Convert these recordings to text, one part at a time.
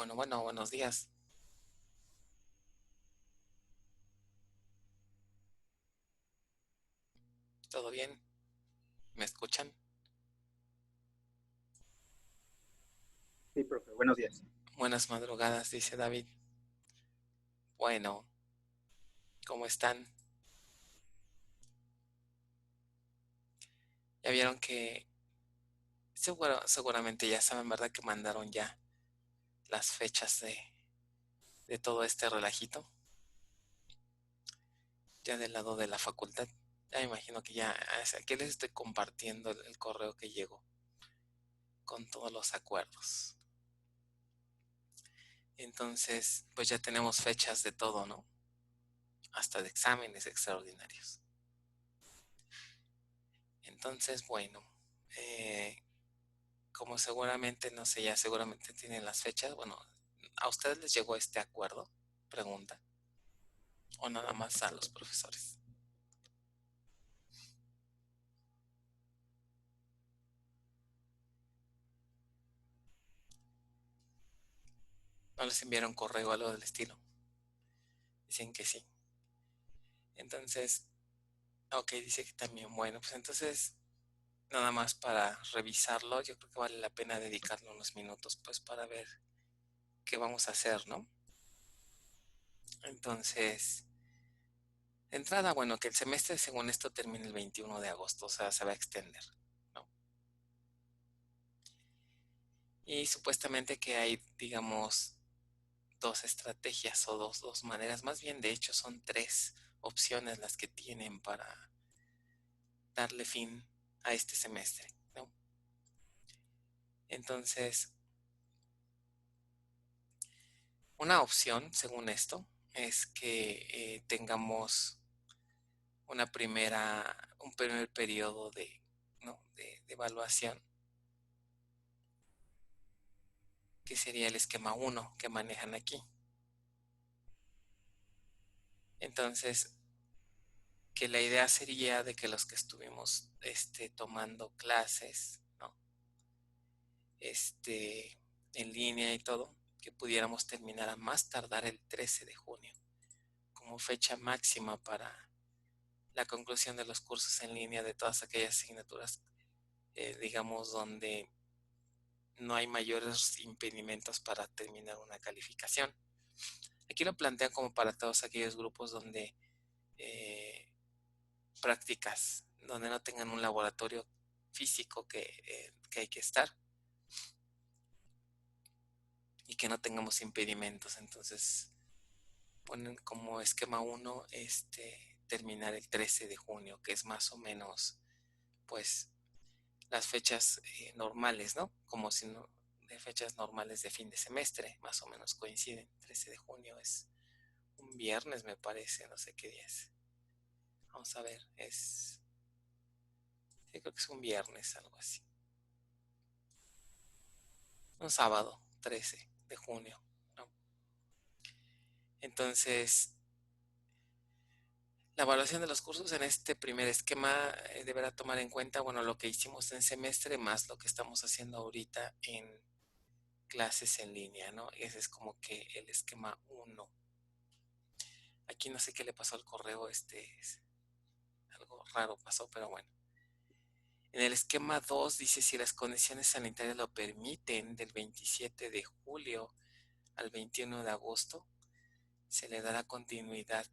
Bueno, buenos días. ¿Todo bien? ¿Me escuchan? Sí, profe, buenos días. Buenas madrugadas, dice David. Bueno, ¿cómo están? Ya vieron que seguramente ya saben, ¿verdad? Que mandaron ya las fechas de todo este relajito, ya del lado de la facultad. Ya me imagino que ya, aquí les estoy compartiendo el correo que llegó con todos los acuerdos. Entonces, pues ya tenemos fechas de todo, ¿no? Hasta de exámenes extraordinarios. Entonces, bueno, eh, como seguramente, no sé, ya seguramente tienen las fechas. Bueno, ¿a ustedes les llegó este acuerdo? Pregunta. ¿O nada más a los profesores? ¿No les enviaron correo o algo del estilo? Dicen que sí. Entonces, ok, dice que también. Bueno, pues entonces, nada más para revisarlo, yo creo que vale la pena dedicarle unos minutos, pues, para ver qué vamos a hacer, ¿no? Entonces, de entrada, bueno, que el semestre, según esto, termina el 21 de agosto, o sea, se va a extender, ¿no? Y supuestamente que hay, digamos, dos estrategias o dos maneras, más bien de hecho son tres opciones las que tienen para darle fin a este semestre, ¿no? Entonces, una opción, según esto, es que tengamos un primer periodo ¿no? de evaluación, que sería el esquema uno que manejan aquí. Entonces, que la idea sería de que los que estuvimos tomando clases, ¿no? este, en línea y todo, que pudiéramos terminar a más tardar el 13 de junio como fecha máxima para la conclusión de los cursos en línea de todas aquellas asignaturas, digamos, donde no hay mayores impedimentos para terminar una calificación. Aquí lo plantean como para todos aquellos grupos donde eh, prácticas, donde no tengan un laboratorio físico que hay que estar y que no tengamos impedimentos. Entonces, ponen como esquema uno terminar el 13 de junio, que es más o menos, pues, las fechas normales, ¿no? Como si no, de fechas normales de fin de semestre, más o menos coinciden. 13 de junio es un viernes, me parece, no sé qué día es. Vamos a ver, sí, creo que es un viernes, algo así. Un sábado, 13 de junio, ¿no? Entonces, la evaluación de los cursos en este primer esquema deberá tomar en cuenta, bueno, lo que hicimos en semestre más lo que estamos haciendo ahorita en clases en línea, ¿no? Ese es como que el esquema uno. Aquí no sé qué le pasó al correo, algo raro pasó, pero bueno. En el esquema 2 dice si las condiciones sanitarias lo permiten, del 27 de julio al 21 de agosto, se le dará continuidad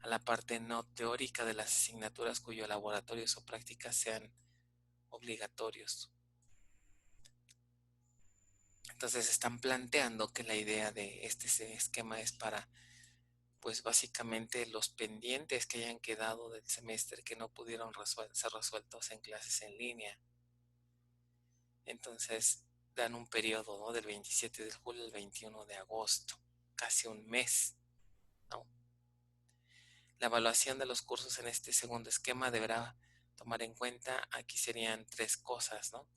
a la parte no teórica de las asignaturas cuyos laboratorios o prácticas sean obligatorios. Entonces están planteando que la idea de este esquema es para, pues básicamente los pendientes que hayan quedado del semestre que no pudieron ser resueltos en clases en línea. Entonces dan un periodo, ¿no? Del 27 de julio al 21 de agosto, casi un mes, ¿no? La evaluación de los cursos en este segundo esquema deberá tomar en cuenta, aquí serían tres cosas, ¿no?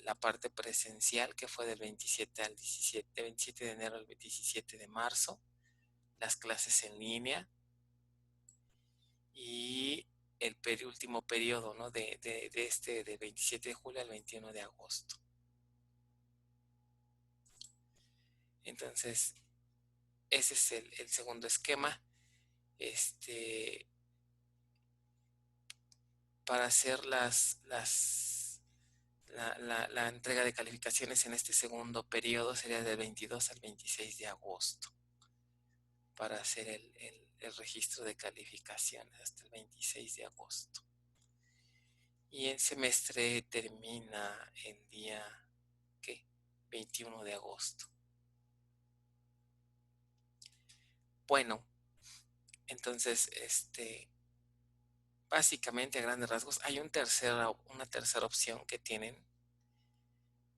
La parte presencial que fue del 27 al 17, 27 de enero al 17 de marzo, las clases en línea y el último periodo, ¿no? Del 27 de julio al 21 de agosto. Entonces, ese es el segundo esquema. Para hacer la entrega de calificaciones en este segundo periodo sería del 22 al 26 de agosto para hacer el registro de calificaciones hasta el 26 de agosto. Y el semestre termina el día, ¿qué? 21 de agosto. Bueno, entonces, básicamente a grandes rasgos, hay una tercera opción que tienen,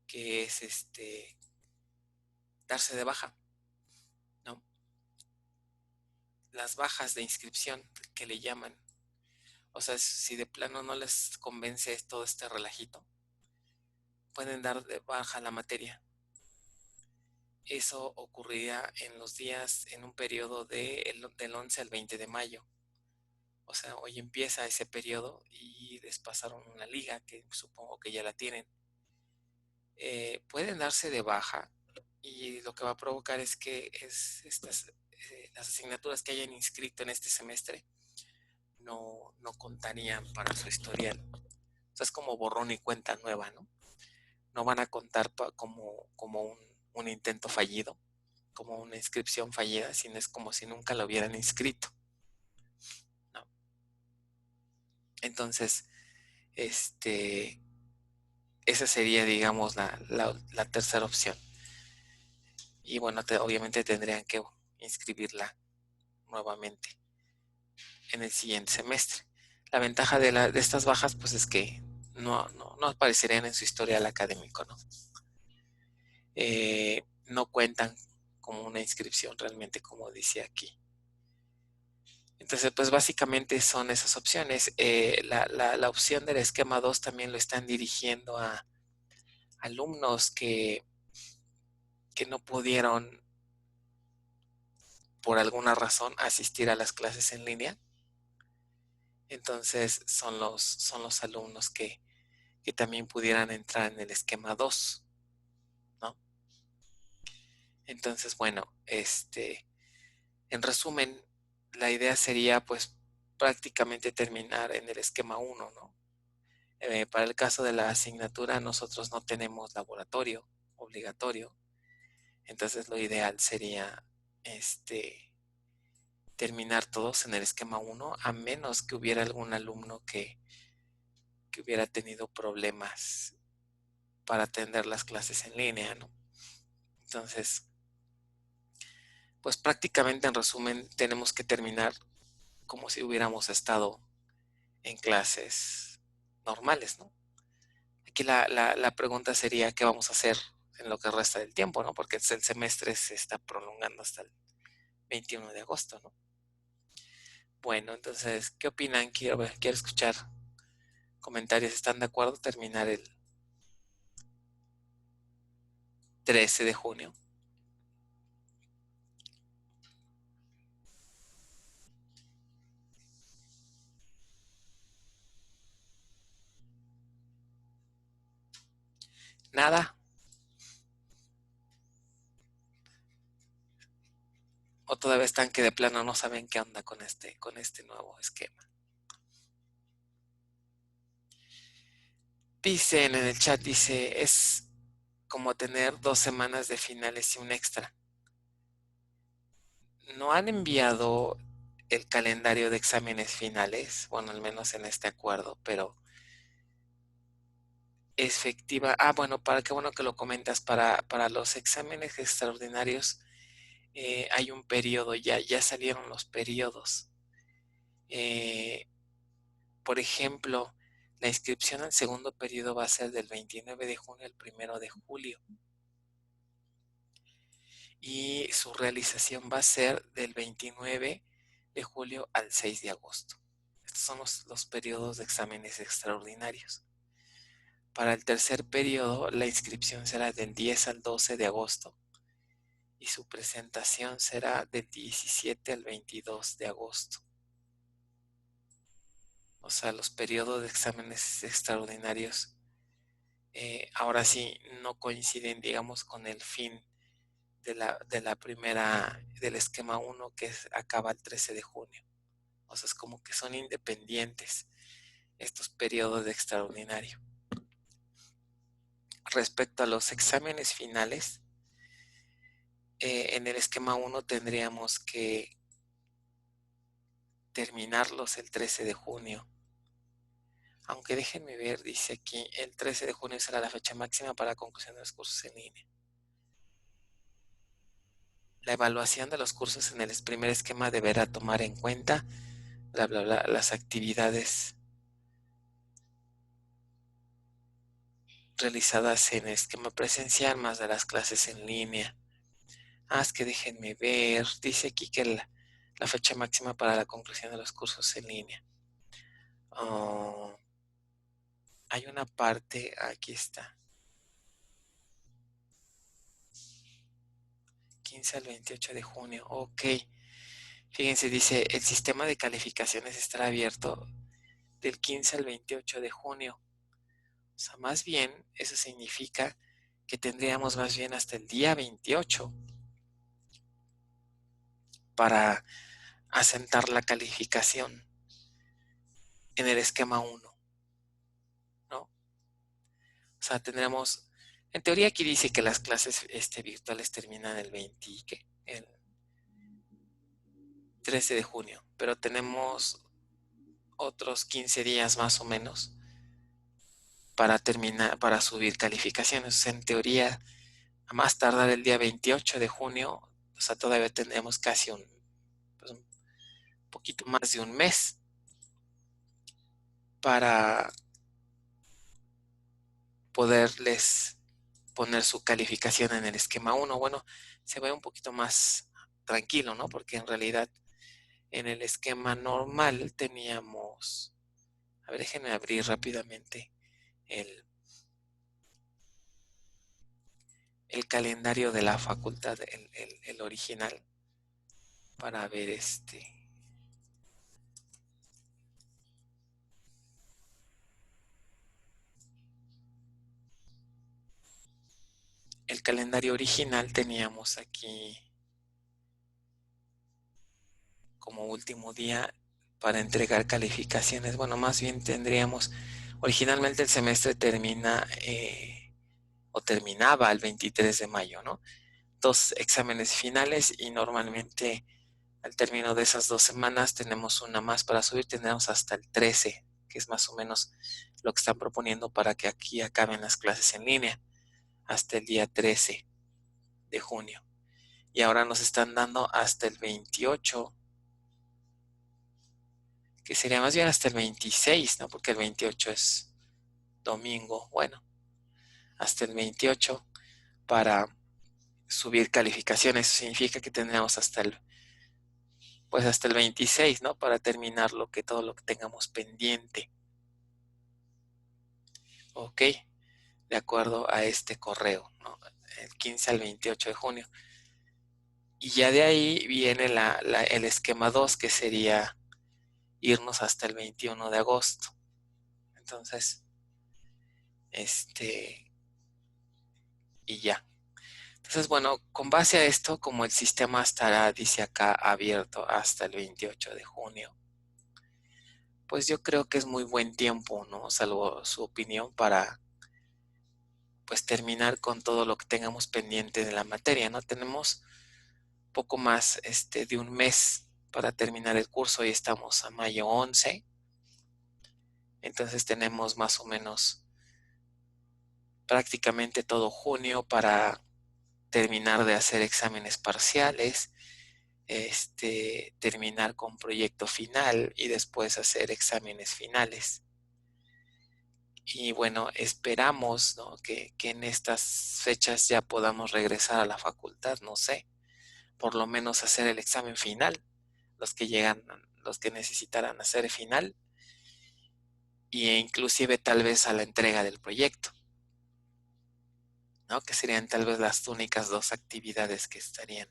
que es darse de baja, ¿no? Las bajas de inscripción que le llaman. O sea, si de plano no les convence todo este relajito, pueden dar de baja la materia. Eso ocurriría en un periodo del 11 al 20 de mayo. O sea, hoy empieza ese periodo y les pasaron una liga que supongo que ya la tienen. Pueden darse de baja y lo que va a provocar es que las asignaturas que hayan inscrito en este semestre no contarían para su historial. O sea, es como borrón y cuenta nueva, ¿no? No van a contar como un intento fallido, como una inscripción fallida, sino es como si nunca lo hubieran inscrito, ¿no? Entonces, esa sería, digamos, la tercera opción. Y bueno, obviamente tendrían que inscribirla nuevamente en el siguiente semestre. La ventaja de estas bajas, pues es que no aparecerían en su historial académico, ¿no? No cuentan como una inscripción realmente, como dice aquí. Entonces, pues básicamente son esas opciones. La opción del esquema 2 también lo están dirigiendo a alumnos que no pudieron, por alguna razón, asistir a las clases en línea. Entonces, son los alumnos que también pudieran entrar en el esquema 2, ¿no? Entonces, bueno, en resumen, la idea sería, pues, prácticamente terminar en el esquema 1, ¿no? Para el caso de la asignatura, nosotros no tenemos laboratorio obligatorio, entonces lo ideal sería terminar todos en el esquema 1, a menos que hubiera algún alumno que hubiera tenido problemas para atender las clases en línea, ¿no? Entonces, pues prácticamente en resumen tenemos que terminar como si hubiéramos estado en clases normales, ¿no? Aquí la pregunta sería, ¿qué vamos a hacer en lo que resta del tiempo, ¿no? Porque el semestre se está prolongando hasta el 21 de agosto, ¿no? Bueno, entonces, ¿qué opinan? Quiero escuchar comentarios. ¿Están de acuerdo terminar el 13 de junio? ¿Nada? ¿O todavía están que de plano no saben qué onda con este nuevo esquema? Dicen en el chat, es como tener 2 semanas de finales y un extra. No han enviado el calendario de exámenes finales, bueno, al menos en este acuerdo, pero efectiva. Bueno, qué bueno que lo comentas, para los exámenes extraordinarios hay un periodo, ya salieron los periodos. Eh, por ejemplo, la inscripción al segundo periodo va a ser del 29 de junio al 1 de julio. Y su realización va a ser del 29 de julio al 6 de agosto. Estos son los periodos de exámenes extraordinarios. Para el tercer periodo, la inscripción será del 10 al 12 de agosto y su presentación será del 17 al 22 de agosto. O sea, los periodos de exámenes extraordinarios ahora sí no coinciden, digamos, con el fin del esquema 1 que acaba el 13 de junio. O sea, es como que son independientes estos periodos de extraordinario. Respecto a los exámenes finales, en el esquema 1 tendríamos que terminarlos el 13 de junio. Aunque déjenme ver, dice aquí, el 13 de junio será la fecha máxima para conclusión de los cursos en línea. La evaluación de los cursos en el primer esquema deberá tomar en cuenta, bla, bla, bla, las actividades realizadas en el esquema presencial más de las clases en línea. Es que déjenme ver, dice aquí que la fecha máxima para la conclusión de los cursos en línea. Hay una parte, aquí está. 15 al 28 de junio, ok. Fíjense, dice, el sistema de calificaciones estará abierto del 15 al 28 de junio. O sea, más bien, eso significa que tendríamos más bien hasta el día 28 para asentar la calificación en el esquema 1, ¿no? O sea, tendremos, en teoría aquí dice que las clases virtuales terminan el 13 de junio, pero tenemos otros 15 días más o menos para terminar, para subir calificaciones. En teoría, a más tardar el día 28 de junio, o sea, todavía tendremos casi un poquito más de un mes para poderles poner su calificación en el esquema 1. Bueno, se ve un poquito más tranquilo, ¿no? Porque en realidad en el esquema normal teníamos, a ver, déjenme abrir rápidamente el, el calendario de la facultad, el original, para ver el calendario original teníamos aquí como último día para entregar calificaciones. Bueno, más bien tendríamos, originalmente el semestre terminaba el 23 de mayo, ¿no? 2 exámenes finales y normalmente al término de esas 2 semanas tenemos una más para subir, tendremos hasta el 13, que es más o menos lo que están proponiendo para que aquí acaben las clases en línea, hasta el día 13 de junio. Y ahora nos están dando hasta el 28, que sería más bien hasta el 26, ¿no? Porque el 28 es domingo. Bueno, hasta el 28 para subir calificaciones. Eso significa que tendremos hasta el 26, ¿no? Para terminar todo lo que tengamos pendiente. Ok, de acuerdo a este correo, ¿no? El 15 al 28 de junio. Y ya de ahí viene el esquema 2, que sería irnos hasta el 21 de agosto. Entonces, y ya. Entonces, bueno, con base a esto, como el sistema estará, dice acá, abierto hasta el 28 de junio, pues yo creo que es muy buen tiempo, ¿no? Salvo su opinión para, pues, terminar con todo lo que tengamos pendiente de la materia, ¿no? Tenemos poco más de un mes para terminar el curso y estamos a mayo 11. Entonces tenemos más o menos prácticamente todo junio para terminar de hacer exámenes parciales, terminar con proyecto final y después hacer exámenes finales. Y bueno, esperamos, ¿no? que en estas fechas ya podamos regresar a la facultad, no sé, por lo menos hacer el examen final, los que necesitaran hacer final, e inclusive tal vez a la entrega del proyecto, ¿no? Que serían tal vez las únicas 2 actividades que estarían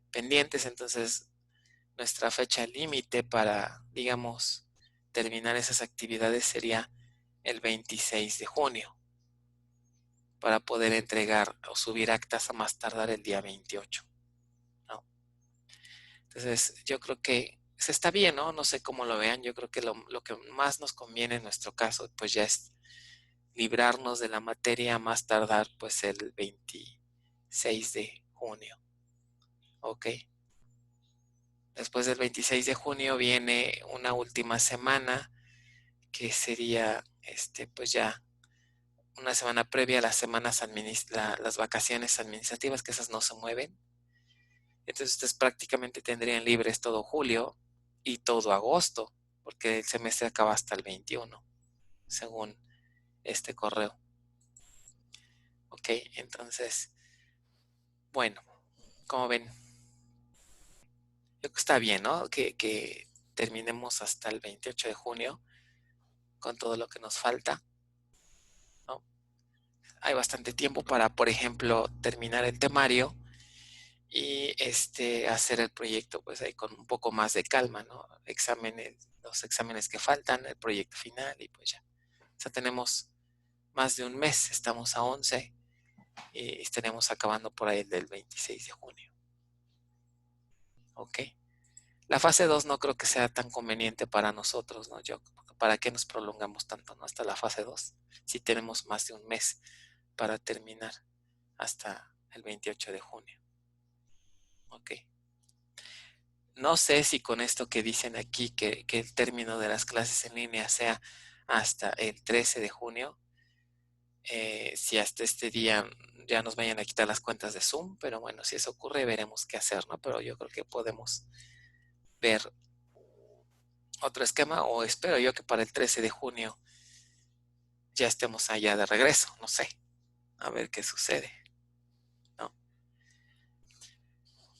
pendientes. Entonces, nuestra fecha límite para, digamos, terminar esas actividades sería el 26 de junio. para poder entregar o subir actas a más tardar el día 28, ¿no? Entonces, yo creo que se está bien, ¿no? No sé cómo lo vean. Yo creo que lo que más nos conviene en nuestro caso, pues ya es librarnos de la materia a más tardar, pues el 26 de junio, ¿ok? Después del 26 de junio viene una última semana que sería, pues ya una semana previa a las las vacaciones administrativas, que esas no se mueven. Entonces ustedes prácticamente tendrían libres todo julio y todo agosto, porque el semestre acaba hasta el 21, según este correo. Ok, entonces, bueno, como ven, yo creo que está bien, ¿no? Que terminemos hasta el 28 de junio con todo lo que nos falta, ¿no? Hay bastante tiempo para, por ejemplo, terminar el temario y hacer el proyecto pues ahí con un poco más de calma, ¿no? Los exámenes que faltan, el proyecto final y pues ya. O sea, tenemos más de un mes, estamos a 11 y estaremos acabando por ahí del 26 de junio. ¿Ok? La fase 2 no creo que sea tan conveniente para nosotros, ¿no? ¿Para qué nos prolongamos tanto, ¿no? Hasta la fase 2 si tenemos más de un mes para terminar hasta el 28 de junio. ¿Ok? No sé si con esto que dicen aquí, que el término de las clases en línea sea hasta el 13 de junio, si hasta este día ya nos vayan a quitar las cuentas de Zoom, pero bueno, si eso ocurre veremos qué hacer, ¿no? Pero yo creo que podemos ver otro esquema o espero yo que para el 13 de junio ya estemos allá de regreso, no sé, a ver qué sucede, ¿no?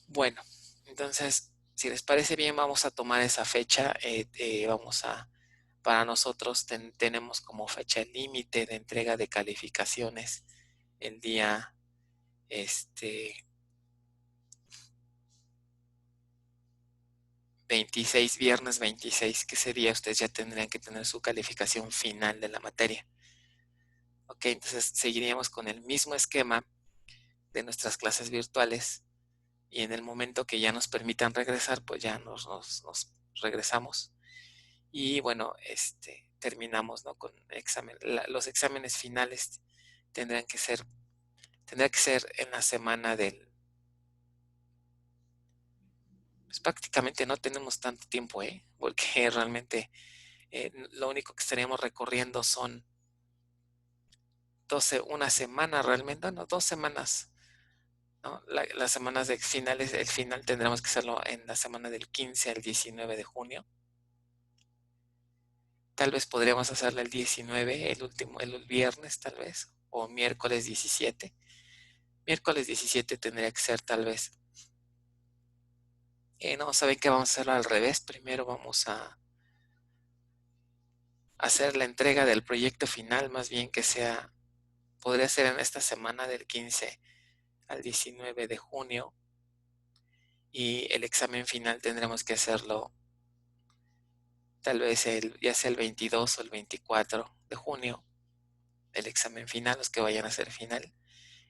Bueno, entonces, si les parece bien, vamos a tomar esa fecha, para nosotros tenemos como fecha límite de entrega de calificaciones el día, este, 26, viernes 26, que ese día ustedes ya tendrían que tener su calificación final de la materia. Ok, entonces seguiríamos con el mismo esquema de nuestras clases virtuales y en el momento que ya nos permitan regresar, pues ya nos regresamos. Y bueno, terminamos, ¿no? Con examen. Los exámenes finales tendrán que ser, tendrá que ser en la semana pues prácticamente no tenemos tanto tiempo, ¿eh? Porque realmente lo único que estaríamos recorriendo son 12, una semana realmente, no, 2 semanas, ¿no? Las semanas de finales, el final tendremos que hacerlo en la semana del 15 al 19 de junio. Tal vez podríamos hacerlo el 19, el viernes tal vez, o miércoles 17. Miércoles 17 tendría que ser tal vez. No, ¿saben qué? Vamos a hacerlo al revés. Primero vamos a hacer la entrega del proyecto final, más bien que sea, podría ser en esta semana del 15 al 19 de junio y el examen final tendremos que hacerlo tal vez ya sea el 22 o el 24 de junio, el examen final, los que vayan a hacer final,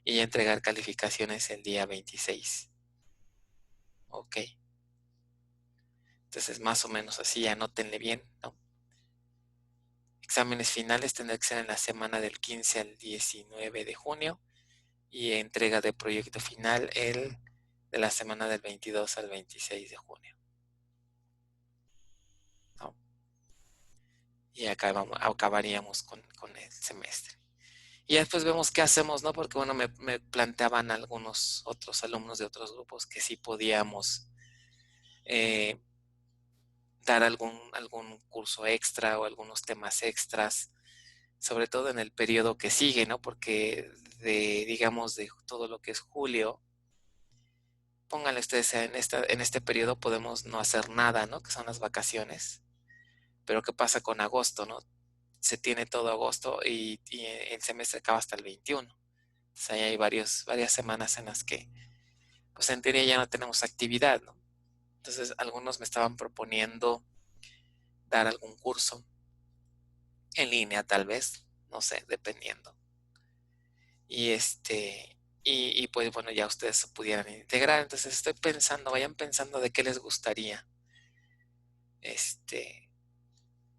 y ya entregar calificaciones el día 26. Ok, entonces más o menos así, anótenle bien, ¿no? Exámenes finales tendrán que ser en la semana del 15 al 19 de junio y entrega de proyecto final de la semana del 22 al 26 de junio, ¿no? Y acá acabaríamos con el semestre. Y después vemos qué hacemos, ¿no? Porque bueno, me planteaban algunos otros alumnos de otros grupos que sí podíamos eh, dar algún curso extra o algunos temas extras, sobre todo en el periodo que sigue, ¿no? Porque digamos, de todo lo que es julio, pónganle ustedes en este periodo podemos no hacer nada, ¿no? Que son las vacaciones. Pero ¿qué pasa con agosto, no? Se tiene todo agosto y el semestre acaba hasta el 21. Entonces ahí hay varias semanas en las que, pues en teoría ya no tenemos actividad, ¿no? Entonces algunos me estaban proponiendo dar algún curso en línea, tal vez, no sé, dependiendo. y pues bueno, ya ustedes se pudieran integrar. Entonces estoy pensando, vayan pensando de qué les gustaría. Este,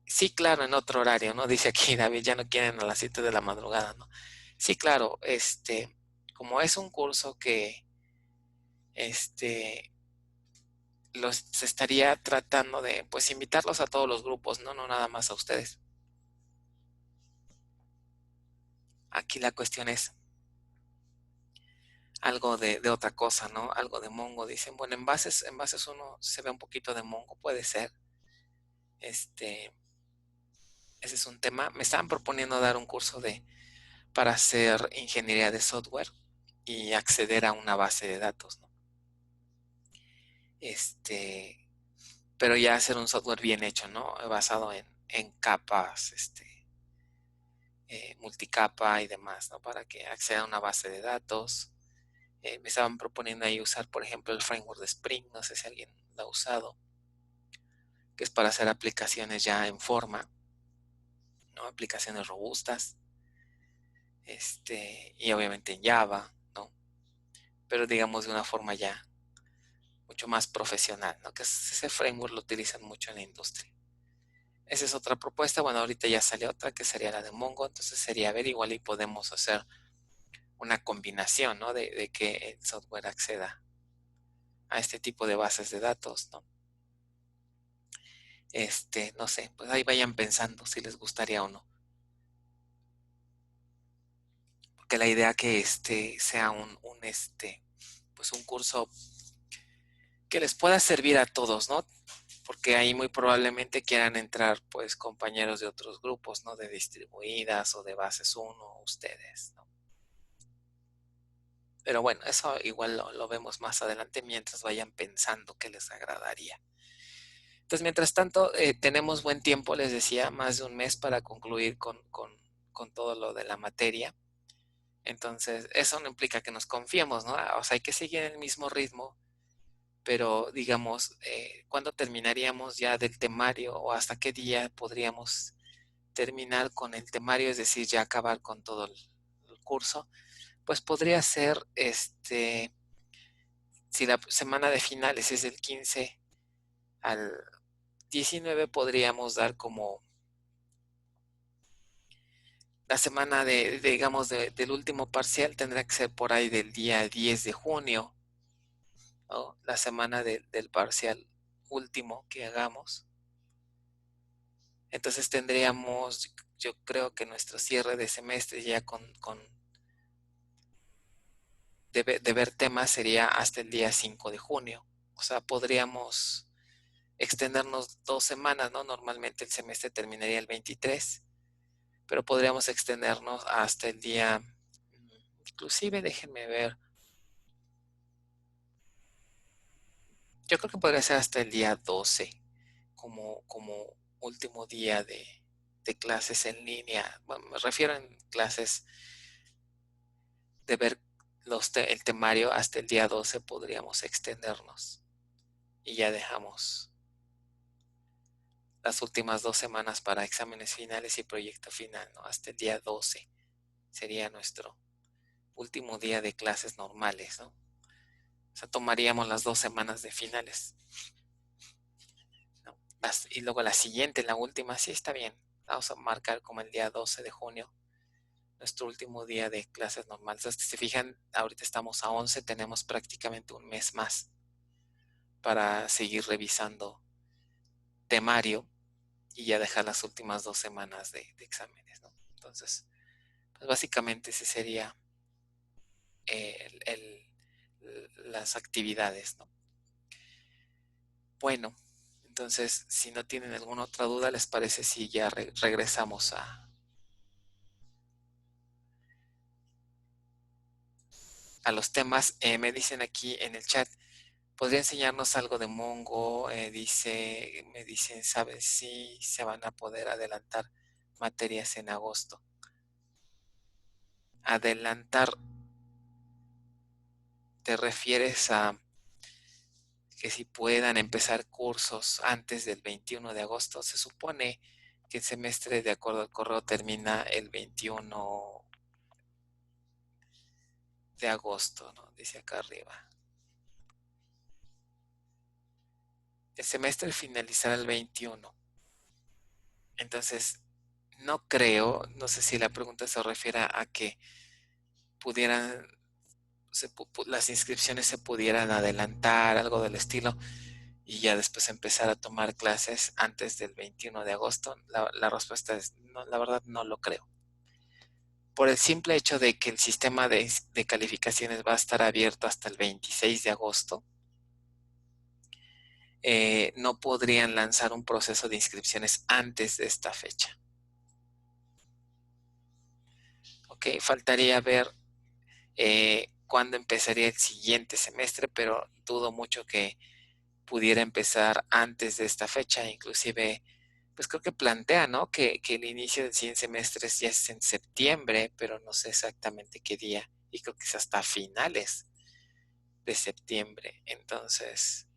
sí, claro, en otro horario, ¿no? Dice aquí David, ya no quieren a las 7 de la madrugada, ¿no? Sí, claro, como es un curso que, este, los estaría tratando de, pues, invitarlos a todos los grupos, ¿no? No nada más a ustedes. Aquí la cuestión es algo de otra cosa, ¿no? Algo de Mongo. Dicen, bueno, en bases uno se ve un poquito de Mongo, puede ser. Este, ese es un tema. Me estaban proponiendo dar un curso para hacer ingeniería de software y acceder a una base de datos, ¿no? Este, pero ya hacer un software bien hecho, ¿no? Basado en capas, multicapa y demás, ¿no? Para que acceda a una base de datos. Me estaban proponiendo ahí usar, por ejemplo, el framework de Spring, no sé si alguien lo ha usado, que es para hacer aplicaciones ya en forma, ¿no? Aplicaciones robustas, y obviamente en Java, ¿no? Pero digamos de una forma ya mucho más profesional, ¿no? Que ese framework lo utilizan mucho en la industria. Esa es otra propuesta. Bueno, ahorita ya salió otra que sería la de Mongo, entonces sería ver igual y podemos hacer una combinación, ¿no? De que el software acceda a este tipo de bases de datos, ¿no? No sé, pues ahí vayan pensando si les gustaría o no. Porque la idea que sea pues un curso que les pueda servir a todos, ¿no? Porque ahí muy probablemente quieran entrar pues compañeros de otros grupos, ¿no? De distribuidas o de bases uno, ustedes, ¿no? Pero bueno, eso igual lo vemos más adelante mientras vayan pensando qué les agradaría. Entonces, mientras tanto, tenemos buen tiempo, les decía, más de un mes para concluir con todo lo de la materia. Entonces, eso no implica que nos confiemos, ¿no? O sea, hay que seguir en el mismo ritmo, pero digamos, ¿cuándo terminaríamos ya del temario o hasta qué día podríamos terminar con el temario, es decir, ya acabar con todo el curso? Pues podría ser, si la semana de finales es del 15 al 19, podríamos dar como la semana digamos, del último parcial tendrá que ser por ahí del día 10 de junio, ¿no? La semana del parcial último que hagamos. Entonces tendríamos, yo creo que nuestro cierre de semestre ya de ver temas sería hasta el día 5 de junio. O sea, podríamos extendernos 2 semanas, ¿no? Normalmente el semestre terminaría el 23, pero podríamos extendernos hasta el día, inclusive déjenme ver, yo creo que podría ser hasta el día 12 como último día de clases en línea. Bueno, me refiero en clases de ver el temario hasta el día 12 podríamos extendernos y ya dejamos las últimas 2 semanas para exámenes finales y proyecto final, ¿no? Hasta el día 12 sería nuestro último día de clases normales, ¿no? O sea, tomaríamos las 2 semanas de finales, ¿no? Y luego la siguiente, la última, sí está bien. Vamos a marcar como el día 12 de junio, nuestro último día de clases normales. Entonces, si se fijan, ahorita estamos a 11, tenemos prácticamente un mes más para seguir revisando temario y ya dejar las últimas 2 semanas de exámenes, ¿no? Entonces, pues básicamente ese sería las actividades, ¿no? Bueno, entonces, si no tienen alguna otra duda, ¿les parece si ya regresamos a los temas? Me dicen aquí en el chat, ¿podría enseñarnos algo de Mongo? Me dicen, ¿sabes si se van a poder adelantar materias en agosto? Adelantar, ¿te refieres a que si puedan empezar cursos antes del 21 de agosto? Se supone que el semestre, de acuerdo al correo, termina el 21, de agosto, ¿no? Dice acá arriba. El semestre finalizará el 21. Entonces, no creo, no sé si la pregunta se refiere a que pudieran, las inscripciones se pudieran adelantar, algo del estilo, y ya después empezar a tomar clases antes del 21 de agosto. La respuesta es, no, la verdad no lo creo. Por el simple hecho de que el sistema de calificaciones va a estar abierto hasta el 26 de agosto, no podrían lanzar un proceso de inscripciones antes de esta fecha. ¿Ok? Faltaría ver cuándo empezaría el siguiente semestre, pero dudo mucho que pudiera empezar antes de esta fecha. Inclusive, pues creo que plantea, ¿no? Que el inicio del siguiente semestre ya es en septiembre, pero no sé exactamente qué día. Y creo que es hasta finales de septiembre. Entonces,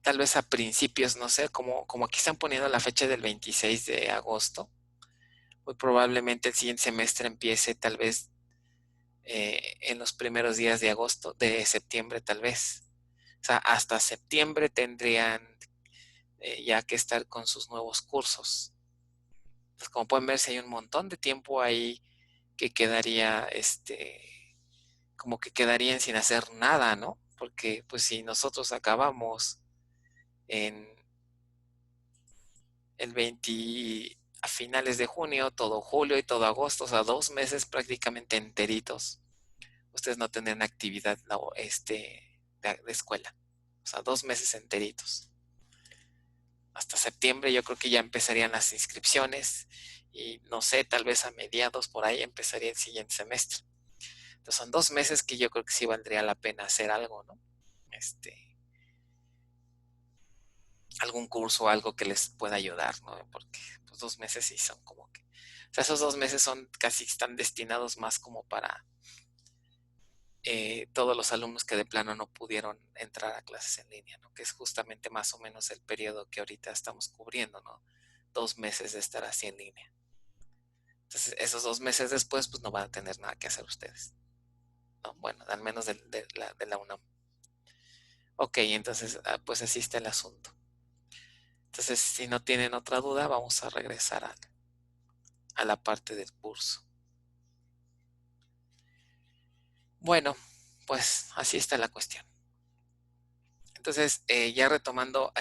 tal vez a principios, no sé, como aquí están poniendo la fecha del 26 de agosto, muy probablemente el siguiente semestre empiece tal vez en los primeros días de agosto, de septiembre tal vez. O sea, hasta septiembre tendrían ya que estar con sus nuevos cursos. Pues como pueden ver, si hay un montón de tiempo ahí que quedaría, como que quedarían sin hacer nada, ¿no? Porque pues si nosotros acabamos en el 20, a finales de junio, todo julio y todo agosto, o sea, 2 meses prácticamente enteritos, ustedes no tendrían actividad de escuela. O sea, 2 meses enteritos. Hasta septiembre yo creo que ya empezarían las inscripciones y no sé, tal vez a mediados por ahí empezaría el siguiente semestre. Entonces son 2 meses que yo creo que sí valdría la pena hacer algo, ¿no? Algún curso o algo que les pueda ayudar, ¿no? Porque pues 2 meses sí son como que, o sea, esos 2 meses son casi están destinados más como para todos los alumnos que de plano no pudieron entrar a clases en línea, ¿no? Que es justamente más o menos el periodo que ahorita estamos cubriendo, ¿no? 2 meses de estar así en línea. Entonces, esos 2 meses después, pues no van a tener nada que hacer ustedes, ¿no? Bueno, al menos de la UNAM. Ok, entonces, pues así está el asunto. Entonces, si no tienen otra duda, vamos a regresar a la parte del curso. Bueno, pues así está la cuestión. Entonces, ya retomando,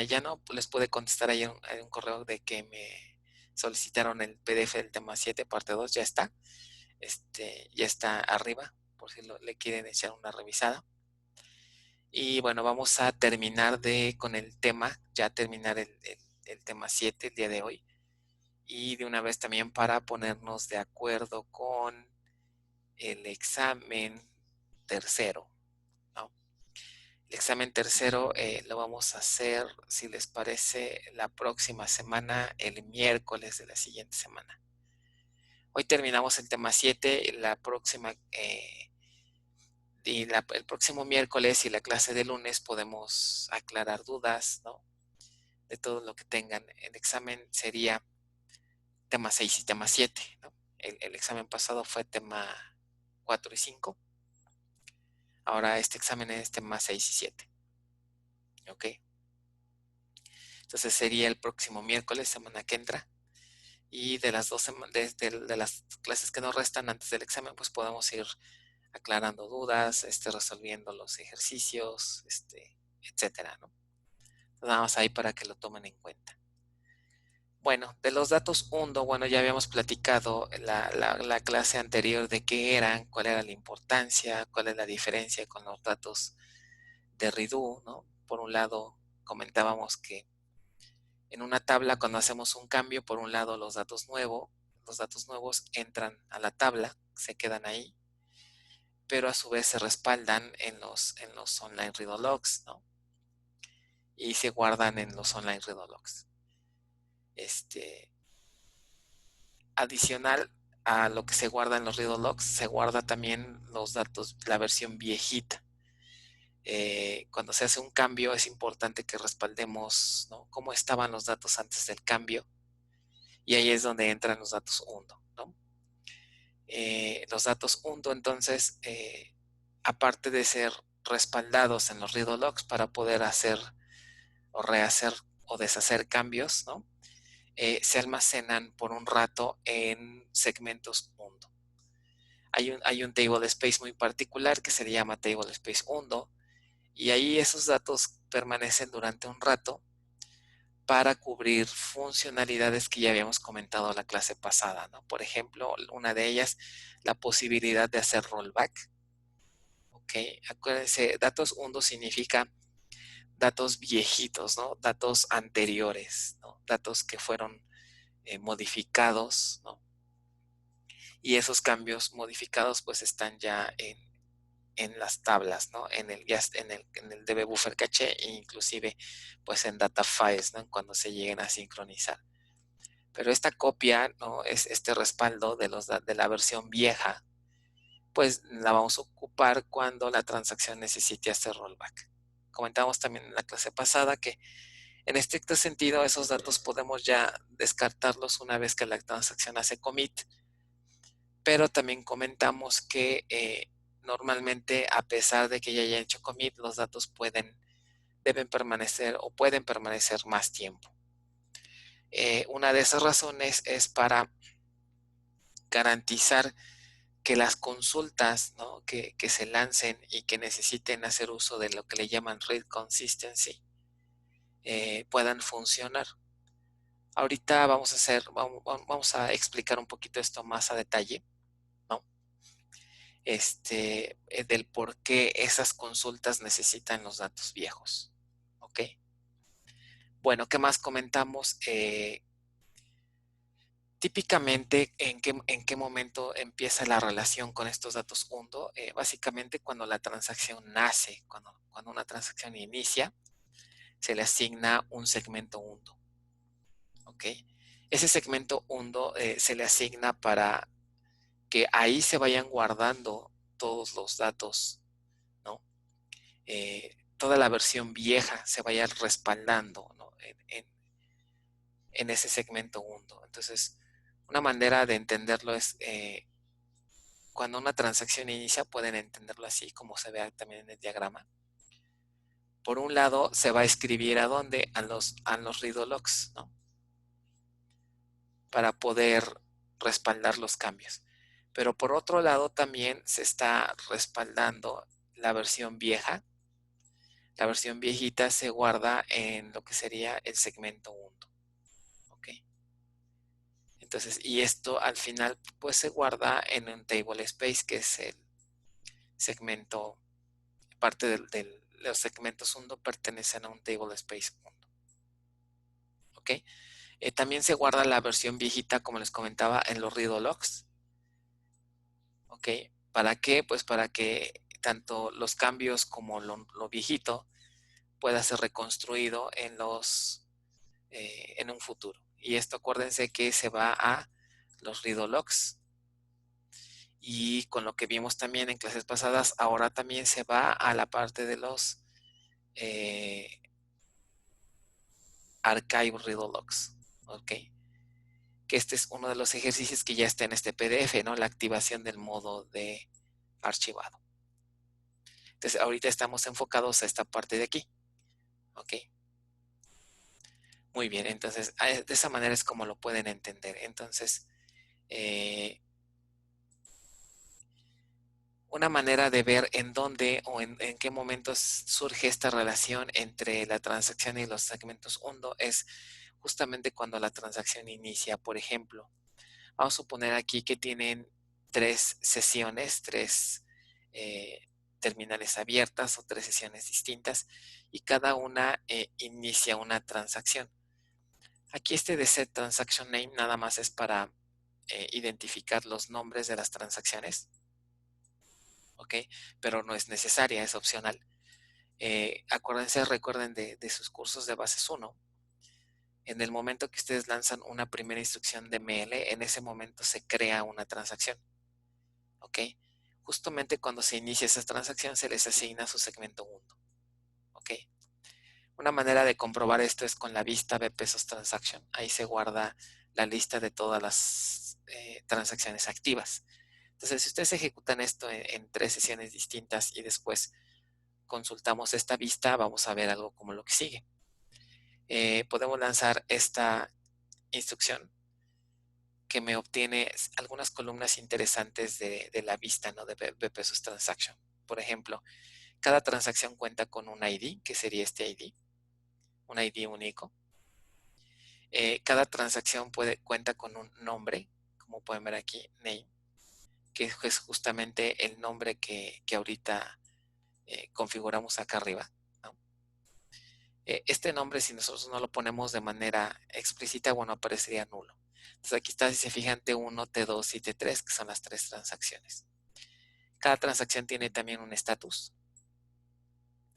ya no les pude contestar ayer un correo de que me solicitaron el PDF del tema 7, parte 2, ya está. Ya está arriba, por si le quieren echar una revisada. Y bueno, vamos a terminar con el tema, ya terminar el tema 7 el día de hoy. Y de una vez también para ponernos de acuerdo con el examen tercero, ¿no? El examen tercero lo vamos a hacer, si les parece, la próxima semana, el miércoles de la siguiente semana. Hoy terminamos el tema 7, la próxima, el próximo miércoles y la clase de lunes podemos aclarar dudas, ¿no? De todo lo que tengan. El examen sería tema 6 y tema 7, ¿no? El examen pasado fue tema 4 y 5. Ahora este examen es tema 6 y 7. ¿Ok? Entonces sería el próximo miércoles, semana que entra. Y de las de las clases que nos restan antes del examen, pues podemos ir aclarando dudas, resolviendo los ejercicios, etcétera, ¿no? Nada más ahí para que lo tomen en cuenta. Bueno, de los datos UNDO, bueno, ya habíamos platicado la clase anterior de qué eran, cuál era la importancia, cuál es la diferencia con los datos de Redo, ¿no? Por un lado, comentábamos que en una tabla, cuando hacemos un cambio, por un lado los datos nuevos entran a la tabla, se quedan ahí, pero a su vez se respaldan en los online read logs, ¿no? Y se guardan en los online read logs. Adicional a lo que se guarda en los read logs, se guarda también los datos, la versión viejita. Cuando se hace un cambio es importante que respaldemos, ¿no?, cómo estaban los datos antes del cambio, y ahí es donde entran los datos UNDO, ¿no? Los datos UNDO, entonces, aparte de ser respaldados en los read logs para poder hacer o rehacer o deshacer cambios, ¿no? Se almacenan por un rato en segmentos UNDO. Hay un table space muy particular que se llama table space UNDO, y ahí esos datos permanecen durante un rato para cubrir funcionalidades que ya habíamos comentado la clase pasada, ¿no? Por ejemplo, una de ellas, la posibilidad de hacer rollback. ¿Ok? Acuérdense, datos UNDO significa datos viejitos, ¿no? Datos anteriores, ¿no? Datos que fueron modificados, ¿no? Y esos cambios modificados pues están ya en las tablas, ¿no? En el DB buffer caché e inclusive pues en data files, ¿no? Cuando se lleguen a sincronizar. Pero esta copia, ¿no? Es este respaldo de la versión vieja, pues la vamos a ocupar cuando la transacción necesite hacer rollback. Comentamos también en la clase pasada que en estricto sentido esos datos podemos ya descartarlos una vez que la transacción hace commit, pero también comentamos que normalmente, a pesar de que ya haya hecho commit, los datos deben permanecer o pueden permanecer más tiempo. Una de esas razones es para garantizar que las consultas, ¿no? que se lancen y que necesiten hacer uso de lo que le llaman read consistency puedan funcionar. Ahorita vamos a explicar un poquito esto más a detalle, ¿no? Del por qué esas consultas necesitan los datos viejos. ¿Ok? Bueno, ¿qué más comentamos? Típicamente, ¿en qué momento empieza la relación con estos datos UNDO? Básicamente cuando la transacción nace, cuando una transacción inicia, se le asigna un segmento UNDO. ¿Ok? Ese segmento UNDO se le asigna para que ahí se vayan guardando todos los datos, ¿no? Toda la versión vieja se vaya respaldando, ¿no? En ese segmento UNDO. Entonces, una manera de entenderlo es cuando una transacción inicia, pueden entenderlo así, como se ve también en el diagrama. Por un lado, se va a escribir a dónde, a los read logs, ¿no? Para poder respaldar los cambios. Pero por otro lado, también se está respaldando la versión vieja. La versión viejita se guarda en lo que sería el segmento UNDO. ¿Ok? Entonces, y esto al final pues se guarda en un table space, que es el segmento, parte de los segmentos UNDO pertenecen a un table space UNDO. ¿Ok? También se guarda la versión viejita, como les comentaba, en los read logs. ¿Ok? ¿Para qué? Pues para que tanto los cambios como lo viejito pueda ser reconstruido en un futuro. Y esto acuérdense que se va a los read logs. Y con lo que vimos también en clases pasadas, ahora también se va a la parte de los archive read logs. ¿Ok? Que este es uno de los ejercicios que ya está en este PDF, ¿no? La activación del modo de archivado. Entonces, ahorita estamos enfocados a esta parte de aquí. ¿Ok? Muy bien, entonces, de esa manera es como lo pueden entender. Entonces, una manera de ver en dónde o en qué momentos surge esta relación entre la transacción y los segmentos UNDO es justamente cuando la transacción inicia. Por ejemplo, vamos a suponer aquí que tienen 3 sesiones, 3 terminales abiertas o 3 sesiones distintas, y cada una inicia una transacción. Aquí este de set transaction name nada más es para identificar los nombres de las transacciones. ¿Ok? Pero no es necesaria, es opcional. Recuerden de sus cursos de bases 1. En el momento que ustedes lanzan una primera instrucción de ML, en ese momento se crea una transacción. ¿Ok? Justamente cuando se inicia esa transacción se les asigna su segmento 1. ¿Ok? Una manera de comprobar esto es con la vista bpesos transaction. Ahí se guarda la lista de todas las transacciones activas. Entonces, si ustedes ejecutan esto en 3 sesiones distintas y después consultamos esta vista, vamos a ver algo como lo que sigue. Podemos lanzar esta instrucción que me obtiene algunas columnas interesantes de la vista, ¿no? De BPSUS Transaction. Por ejemplo, cada transacción cuenta con un ID, que sería este ID, un ID único. Cada transacción cuenta con un nombre, como pueden ver aquí, name, que es justamente el nombre que ahorita configuramos acá arriba, ¿no? Este nombre, si nosotros no lo ponemos de manera explícita, bueno, aparecería nulo. Entonces aquí está, si se fijan, T1, T2 y T3, que son las 3 transacciones. Cada transacción tiene también un estatus,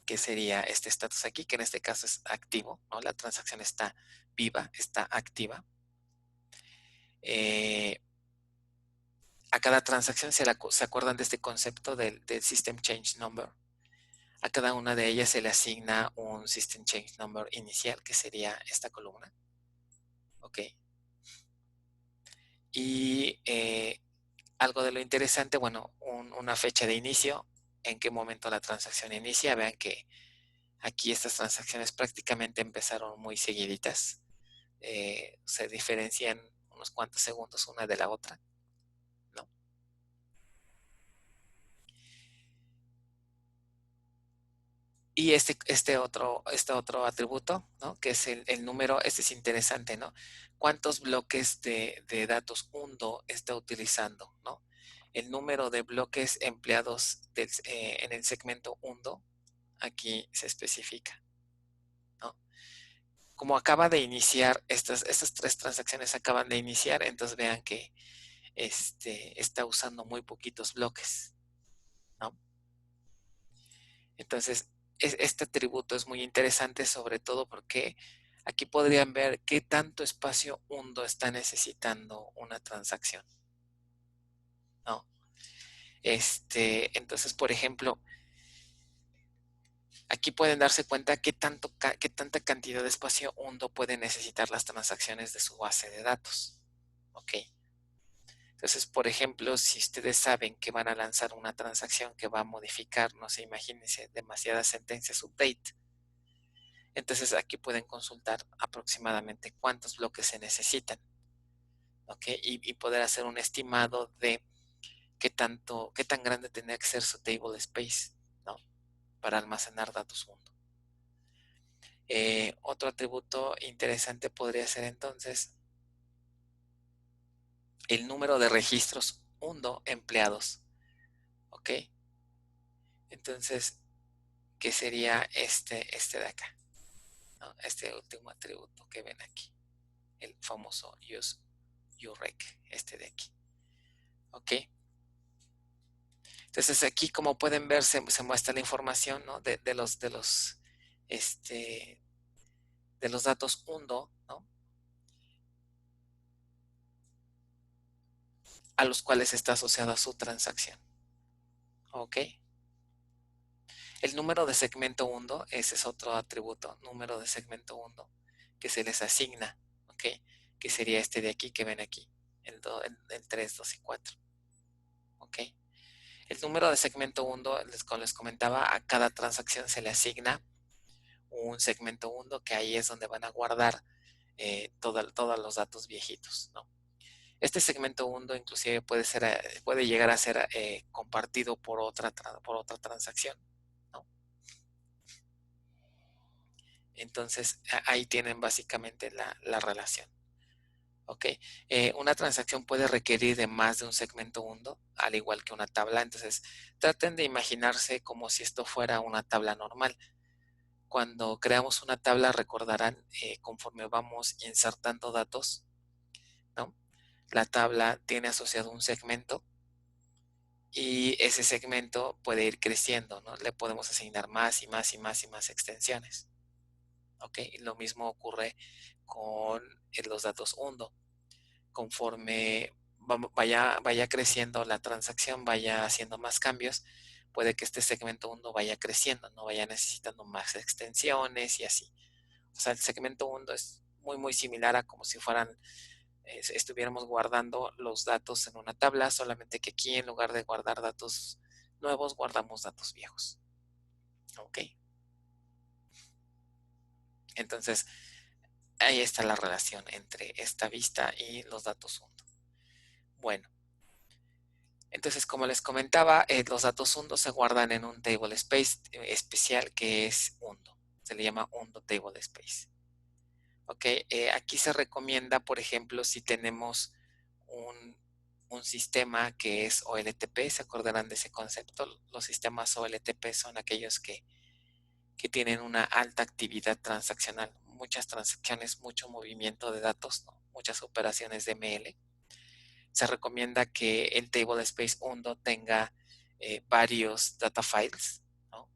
que sería este estatus aquí, que en este caso es activo, ¿no? La transacción está viva, está activa. A cada transacción se acuerdan de este concepto del System Change Number. A cada una de ellas se le asigna un System Change Number inicial, que sería esta columna. ¿Ok? Y algo de lo interesante, bueno, una fecha de inicio, en qué momento la transacción inicia. Vean que aquí estas transacciones prácticamente empezaron muy seguiditas. Se diferencian unos cuantos segundos una de la otra, ¿no? Y este otro atributo, ¿no? Que es el número, este es interesante, ¿no? ¿Cuántos bloques de datos UNDO está utilizando, ¿no? El número de bloques empleados en el segmento UNDO, aquí se especifica, ¿no? Como acaba de iniciar, estas 3 transacciones acaban de iniciar, entonces vean que está usando muy poquitos bloques, ¿no? Entonces, este atributo es muy interesante, sobre todo porque aquí podrían ver qué tanto espacio UNDO está necesitando una transacción, ¿no? Entonces, por ejemplo, aquí pueden darse cuenta qué tanta cantidad de espacio UNDO pueden necesitar las transacciones de su base de datos, ¿ok? Entonces, por ejemplo, si ustedes saben que van a lanzar una transacción que va a modificar, no sé, imagínense, demasiadas sentencias update, entonces aquí pueden consultar aproximadamente cuántos bloques se necesitan, ¿ok? Y poder hacer un estimado de qué tan grande tendría que ser su table space, ¿no? Para almacenar datos UNDO. Otro atributo interesante podría ser entonces el número de registros UNDO empleados, ¿ok? Entonces, ¿qué sería este de acá? ¿No? Este último atributo que ven aquí, el famoso use urec, este de aquí, ¿ok? Entonces aquí, como pueden ver, se muestra la información, ¿no? Este, de los datos UNDO, ¿no? A los cuales está asociada su transacción, ¿ok? El número de segmento UNDO, ese es otro atributo, número de segmento UNDO, que se les asigna, ¿ok? Que sería este de aquí que ven aquí, el 3, 2 y 4, ¿ok? El número de segmento UNDO, les comentaba, a cada transacción se le asigna un segmento UNDO, que ahí es donde van a guardar todos los datos viejitos, ¿no? Este segmento UNDO inclusive puede llegar a ser compartido por otra transacción, ¿no? Entonces ahí tienen básicamente la relación. ¿Ok? Una transacción puede requerir de más de un segmento UNDO, al igual que una tabla. Entonces traten de imaginarse como si esto fuera una tabla normal. Cuando creamos una tabla, recordarán, conforme vamos insertando datos, ¿no? La tabla tiene asociado un segmento y ese segmento puede ir creciendo, ¿no? Le podemos asignar más y más y más y más extensiones, ¿ok? Y lo mismo ocurre con los datos UNDO. Conforme vaya creciendo la transacción, vaya haciendo más cambios, puede que este segmento UNDO vaya creciendo, no vaya necesitando más extensiones y así. O sea, el segmento UNDO es muy, muy similar a como si fueran estuviéramos guardando los datos en una tabla, solamente que aquí en lugar de guardar datos nuevos, guardamos datos viejos. ¿Ok? Entonces, ahí está la relación entre esta vista y los datos UNDO. Bueno, entonces como les comentaba, los datos UNDO se guardan en un table space especial que es UNDO. Se le llama UNDO Table Space. Ok, aquí se recomienda, por ejemplo, si tenemos un sistema que es OLTP, se acordarán de ese concepto. Los sistemas OLTP son aquellos que tienen una alta actividad transaccional, muchas transacciones, mucho movimiento de datos, ¿no? Muchas operaciones de ML. Se recomienda que el table space UNDO tenga varios data files, ¿no?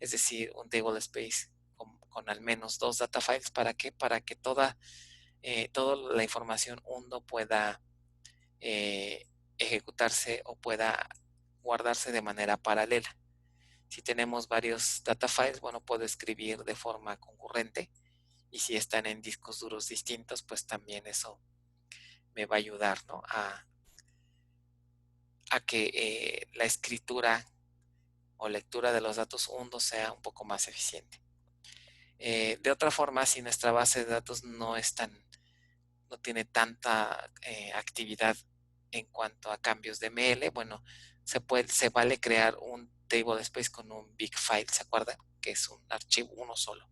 Es decir, un table space con al menos 2 data files. ¿Para qué? Para que toda la información UNDO pueda ejecutarse o pueda guardarse de manera paralela. Si tenemos varios data files, bueno, puedo escribir de forma concurrente, y si están en discos duros distintos, pues también eso me va a ayudar, ¿no? a que la escritura o lectura de los datos UNDO sea un poco más eficiente. De otra forma, si nuestra base de datos no tiene tanta actividad en cuanto a cambios de ML, bueno, se vale crear un table space con un big file, ¿se acuerdan? Que es un archivo uno solo.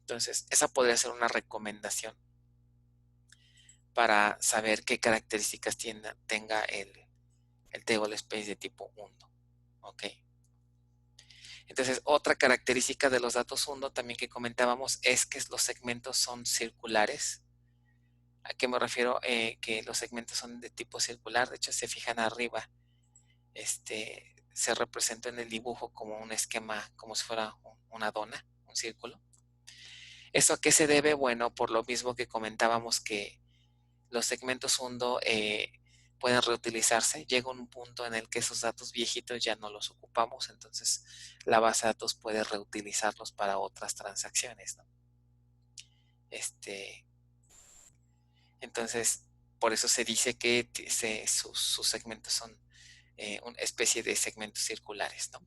Entonces, esa podría ser una recomendación para saber qué características tenga el table space de tipo UNDO. ¿Ok? Entonces, otra característica de los datos UNDO también que comentábamos es que los segmentos son circulares. ¿A qué me refiero? Que los segmentos son de tipo circular. De hecho, se fijan arriba, se representa en el dibujo como un esquema, como si fuera una dona, un círculo. ¿Eso a qué se debe? Bueno, por lo mismo que comentábamos que los segmentos UNDO pueden reutilizarse. Llega un punto en el que esos datos viejitos ya no los ocupamos, entonces la base de datos puede reutilizarlos para otras transacciones, ¿no? Entonces, por eso se dice que sus segmentos son una especie de segmentos circulares, ¿no?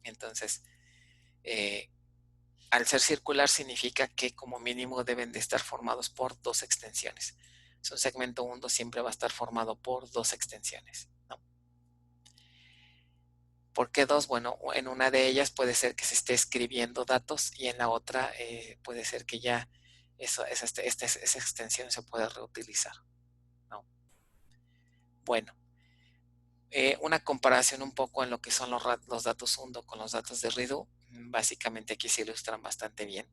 Entonces, eh, al ser circular significa que como mínimo deben de estar formados por 2 extensiones. Un segmento UNDO siempre va a estar formado por 2 extensiones, ¿no? ¿Por qué 2? Bueno, en una de ellas puede ser que se esté escribiendo datos, y en la otra puede ser que ya esa extensión se pueda reutilizar, ¿no? Bueno, una comparación un poco en lo que son los datos UNDO con los datos de Redo, básicamente aquí se ilustran bastante bien,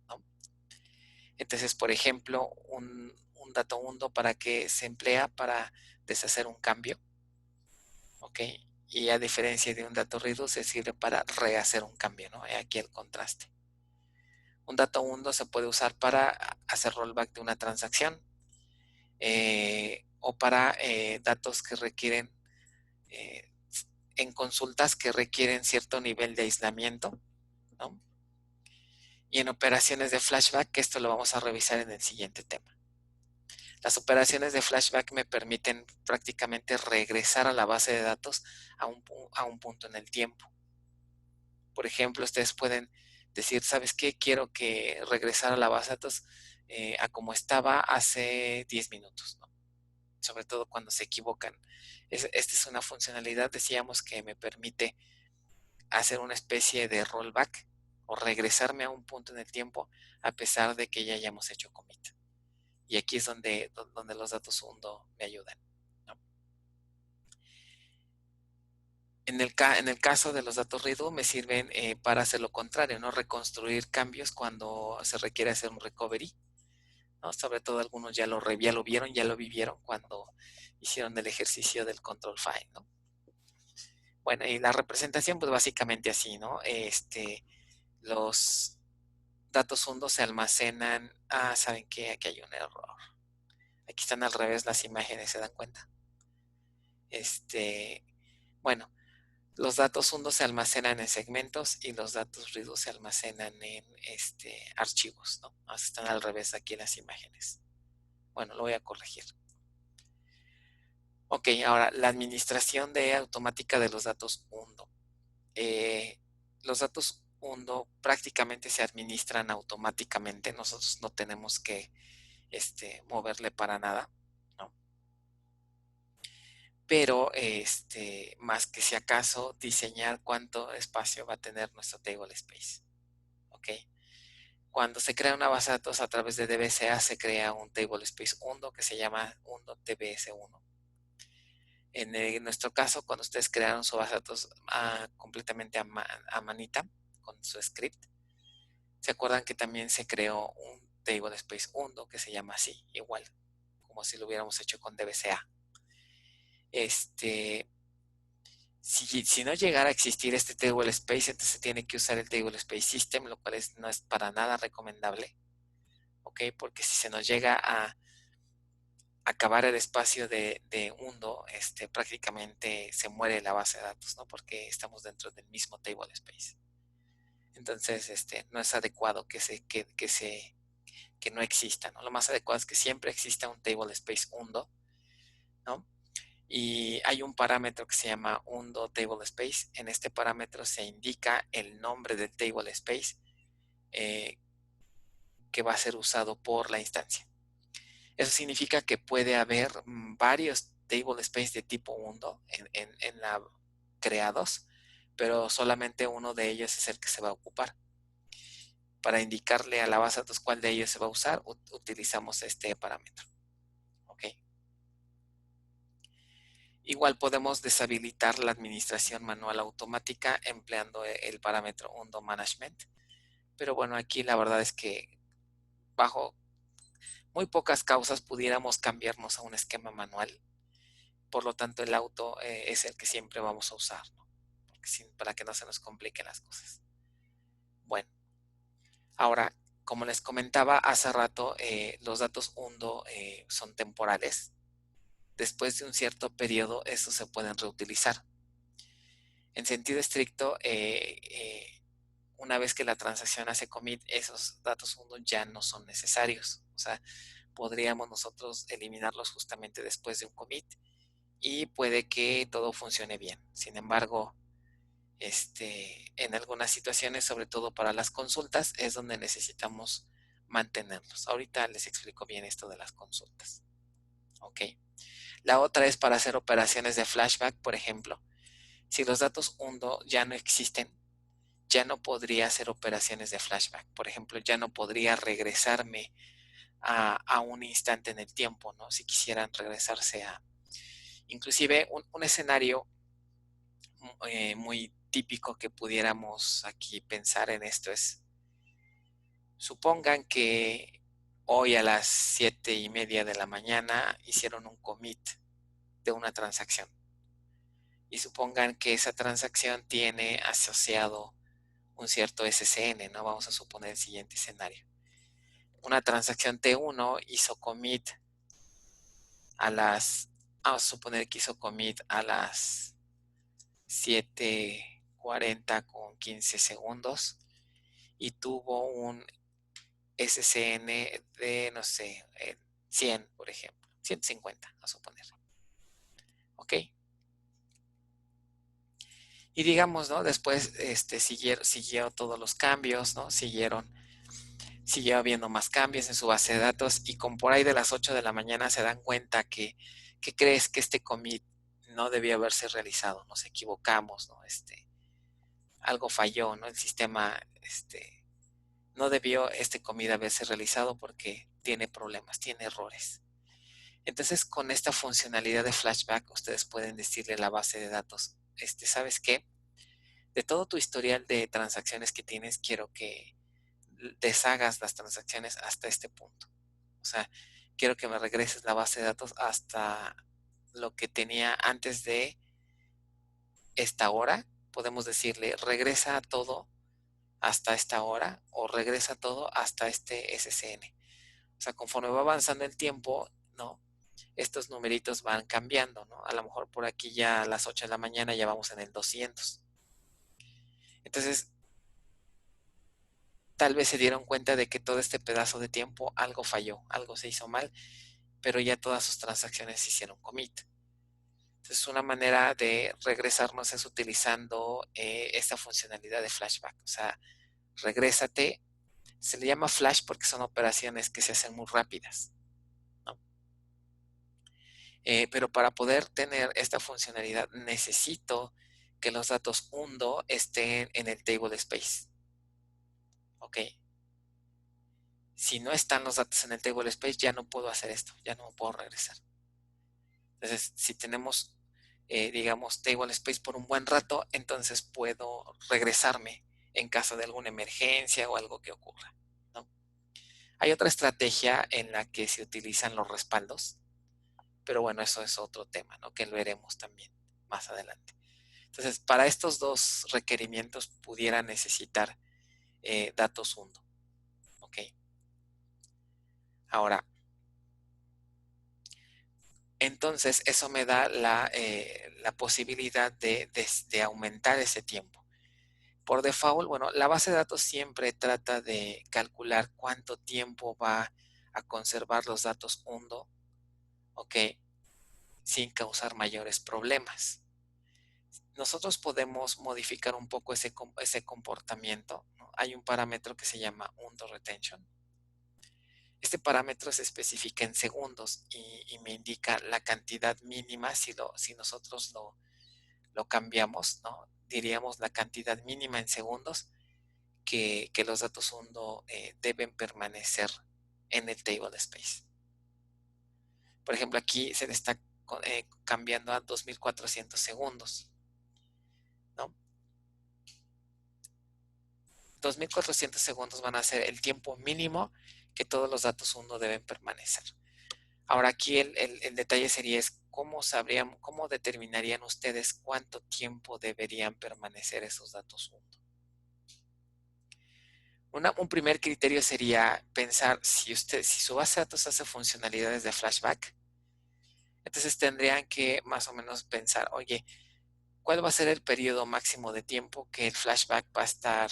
¿no? Entonces, por ejemplo, un dato UNDO, ¿para qué se emplea? Para deshacer un cambio, ¿ok? Y a diferencia de un dato Redo, se sirve para rehacer un cambio, ¿no? Aquí el contraste. Un dato UNDO se puede usar para hacer rollback de una transacción, o para datos que requieren, en consultas que requieren cierto nivel de aislamiento, ¿no? Y en operaciones de flashback, que esto lo vamos a revisar en el siguiente tema. Las operaciones de flashback me permiten prácticamente regresar a la base de datos a un punto en el tiempo. Por ejemplo, ustedes pueden decir, ¿sabes qué? Quiero que regresar a la base de datos a como estaba hace 10 minutos, ¿no? Sobre todo cuando se equivocan. Esta es una funcionalidad, decíamos, que me permite hacer una especie de rollback o regresarme a un punto en el tiempo a pesar de que ya hayamos hecho commit. Y aquí es donde los datos UNDO me ayudan, ¿no? En el caso de los datos redo me sirven para hacer lo contrario, ¿no? Reconstruir cambios cuando se requiere hacer un recovery, ¿no? Sobre todo algunos ya lo vieron, ya lo vivieron cuando hicieron el ejercicio del control find, ¿no? Bueno, y la representación, pues básicamente así, ¿no? Los datos UNDO se almacenan. ¿Saben qué? Aquí hay un error. Aquí están al revés las imágenes, ¿se dan cuenta? Bueno, los datos UNDO se almacenan en segmentos y los datos redo se almacenan en archivos, ¿no? Están al revés aquí las imágenes. Bueno, lo voy a corregir. Ok, ahora la administración de automática de los datos UNDO. Los datos UNDO prácticamente se administran automáticamente. Nosotros no tenemos que moverle para nada, ¿no? Pero más que si acaso diseñar cuánto espacio va a tener nuestro table space. ¿Ok? Cuando se crea una base de datos a través de DBCA, se crea un table space UNDO que se llama UNDO TBS1. En nuestro caso, cuando ustedes crearon su base de datos completamente a manita, con su script, ¿se acuerdan que también se creó un table space UNDO que se llama así, igual, como si lo hubiéramos hecho con DBCA? Si no llegara a existir este table space, entonces se tiene que usar el table space system, lo cual no es para nada recomendable, ¿ok? Porque si se nos llega a acabar el espacio de UNDO, prácticamente se muere la base de datos, ¿no? Porque estamos dentro del mismo table space. Entonces, no es adecuado que no exista, ¿no? Lo más adecuado es que siempre exista un table space UNDO, ¿no? Y hay un parámetro que se llama UNDO table space. En este parámetro se indica el nombre del table space que va a ser usado por la instancia. Eso significa que puede haber varios table space de tipo UNDO en la creados, pero solamente uno de ellos es el que se va a ocupar. Para indicarle a la base de datos cuál de ellos se va a usar, utilizamos este parámetro. ¿Ok? Igual podemos deshabilitar la administración manual automática empleando el parámetro UNDO Management. Pero bueno, aquí la verdad es que bajo muy pocas causas pudiéramos cambiarnos a un esquema manual. Por lo tanto, el auto es el que siempre vamos a usar, ¿no? Para que no se nos compliquen las cosas. Bueno, ahora, como les comentaba hace rato, los datos UNDO son temporales. Después de un cierto periodo, estos se pueden reutilizar. En sentido estricto, una vez que la transacción hace commit, esos datos UNDO ya no son necesarios. O sea, podríamos nosotros eliminarlos justamente después de un commit y puede que todo funcione bien. Sin embargo, en algunas situaciones, sobre todo para las consultas, es donde necesitamos mantenerlos. Ahorita les explico bien esto de las consultas. Ok. La otra es para hacer operaciones de flashback, por ejemplo. Si los datos UNDO ya no existen, ya no podría hacer operaciones de flashback. Por ejemplo, ya no podría regresarme a un instante en el tiempo, ¿no? Si quisieran regresarse a... Inclusive un escenario muy típico que pudiéramos aquí pensar en esto es, supongan que hoy a las 7:30 de la mañana hicieron un commit de una transacción y supongan que esa transacción tiene asociado un cierto SCN, ¿no? Vamos a suponer el siguiente escenario. Una transacción T1 hizo commit vamos a suponer que hizo commit a las 7:40 con 15 segundos y tuvo un SCN de, no sé, 100, por ejemplo, 150, a suponer. ¿Ok? Y digamos, ¿no? Después siguió todos los cambios, ¿no? Siguió habiendo más cambios en su base de datos y con por ahí de las 8 de la mañana se dan cuenta que crees que este commit no debió haberse realizado, nos equivocamos, ¿no? Algo falló, ¿no? El sistema, no debió este commit haberse realizado porque tiene problemas, tiene errores. Entonces, con esta funcionalidad de flashback, ustedes pueden decirle a la base de datos, ¿sabes qué? De todo tu historial de transacciones que tienes, quiero que deshagas las transacciones hasta este punto. O sea, quiero que me regreses la base de datos hasta lo que tenía antes de esta hora. Podemos decirle, regresa todo hasta esta hora o regresa todo hasta este SCN. O sea, conforme va avanzando el tiempo, ¿no? Estos numeritos van cambiando, ¿no? A lo mejor por aquí ya a las 8 de la mañana ya vamos en el 200. Entonces, tal vez se dieron cuenta de que todo este pedazo de tiempo algo falló, algo se hizo mal pero ya todas sus transacciones hicieron commit. Entonces, una manera de regresarnos es utilizando esta funcionalidad de flashback. O sea, regrésate. Se le llama flash porque son operaciones que se hacen muy rápidas, ¿no? Pero para poder tener esta funcionalidad necesito que los datos undo estén en el table space. ¿Ok? Si no están los datos en el table space, ya no puedo hacer esto, ya no puedo regresar. Entonces, si tenemos, digamos, table space por un buen rato, entonces puedo regresarme en caso de alguna emergencia o algo que ocurra, ¿no? Hay otra estrategia en la que se utilizan los respaldos, pero bueno, eso es otro tema, ¿no? Que lo veremos también más adelante. Entonces, para estos dos requerimientos pudiera necesitar datos undo, ¿ok? Ahora, entonces eso me da la posibilidad de aumentar ese tiempo. Por default, bueno, la base de datos siempre trata de calcular cuánto tiempo va a conservar los datos undo, ¿ok? Sin causar mayores problemas. Nosotros podemos modificar un poco ese comportamiento, ¿no? Hay un parámetro que se llama undo retention. Este parámetro se especifica en segundos y me indica la cantidad mínima si nosotros lo cambiamos, ¿no? Diríamos la cantidad mínima en segundos que los datos undo deben permanecer en el table space. Por ejemplo, aquí se le está cambiando a 2400 segundos, ¿no? 2400 segundos van a ser el tiempo mínimo que todos los datos undo deben permanecer. Ahora aquí el detalle sería es cómo determinarían ustedes cuánto tiempo deberían permanecer esos datos undo. Un primer criterio sería pensar si su base de datos hace funcionalidades de flashback, entonces tendrían que más o menos pensar, oye, ¿cuál va a ser el periodo máximo de tiempo que el flashback va a estar,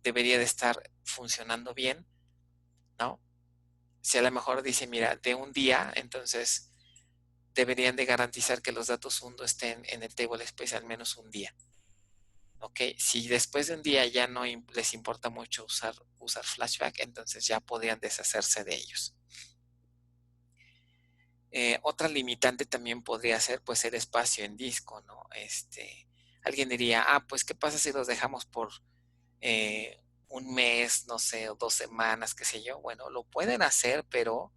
debería de estar funcionando bien, ¿no? Si a lo mejor dice, mira, de un día, entonces deberían de garantizar que los datos undo estén en el table space al menos un día. ¿Ok? Si después de un día ya no les importa mucho usar flashback, entonces ya podrían deshacerse de ellos. Otra limitante también podría ser pues el espacio en disco, ¿no? Alguien diría, pues ¿qué pasa si los dejamos por un mes, no sé, o 2 semanas, qué sé yo? Bueno, lo pueden hacer, pero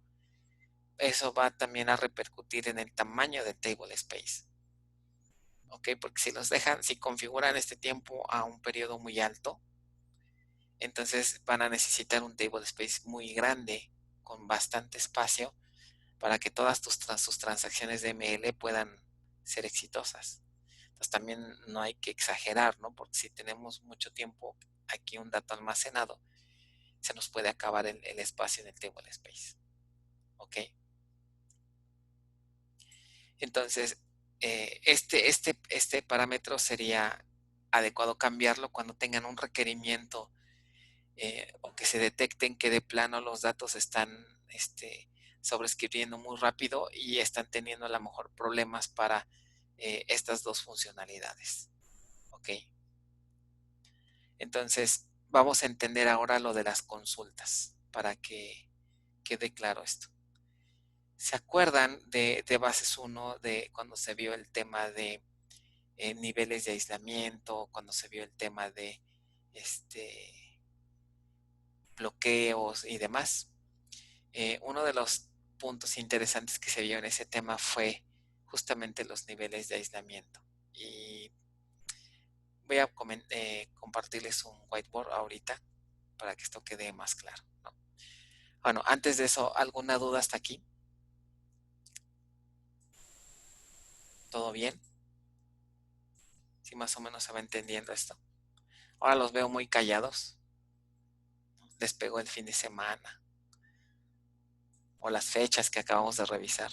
eso va también a repercutir en el tamaño del table space. ¿Ok? Porque si configuran este tiempo a un periodo muy alto, entonces van a necesitar un table space muy grande, con bastante espacio, para que todas sus transacciones de ML puedan ser exitosas. Entonces también no hay que exagerar, ¿no? Porque si tenemos mucho tiempo aquí un dato almacenado, se nos puede acabar el espacio en el table space. ¿Ok? Entonces, este parámetro sería adecuado cambiarlo cuando tengan un requerimiento o que se detecten que de plano los datos están sobreescribiendo muy rápido y están teniendo a lo mejor problemas para estas dos funcionalidades. ¿Ok? Entonces, vamos a entender ahora lo de las consultas para que quede claro esto. ¿Se acuerdan de bases 1 de cuando se vio el tema de niveles de aislamiento, cuando se vio el tema de bloqueos y demás? Uno de los puntos interesantes que se vio en ese tema fue justamente los niveles de aislamiento. Y voy a compartirles un whiteboard ahorita para que esto quede más claro, ¿no? Bueno, antes de eso, ¿alguna duda hasta aquí? ¿Todo bien? ¿Sí más o menos se va entendiendo esto? Ahora los veo muy callados. Les pegó el fin de semana o las fechas que acabamos de revisar.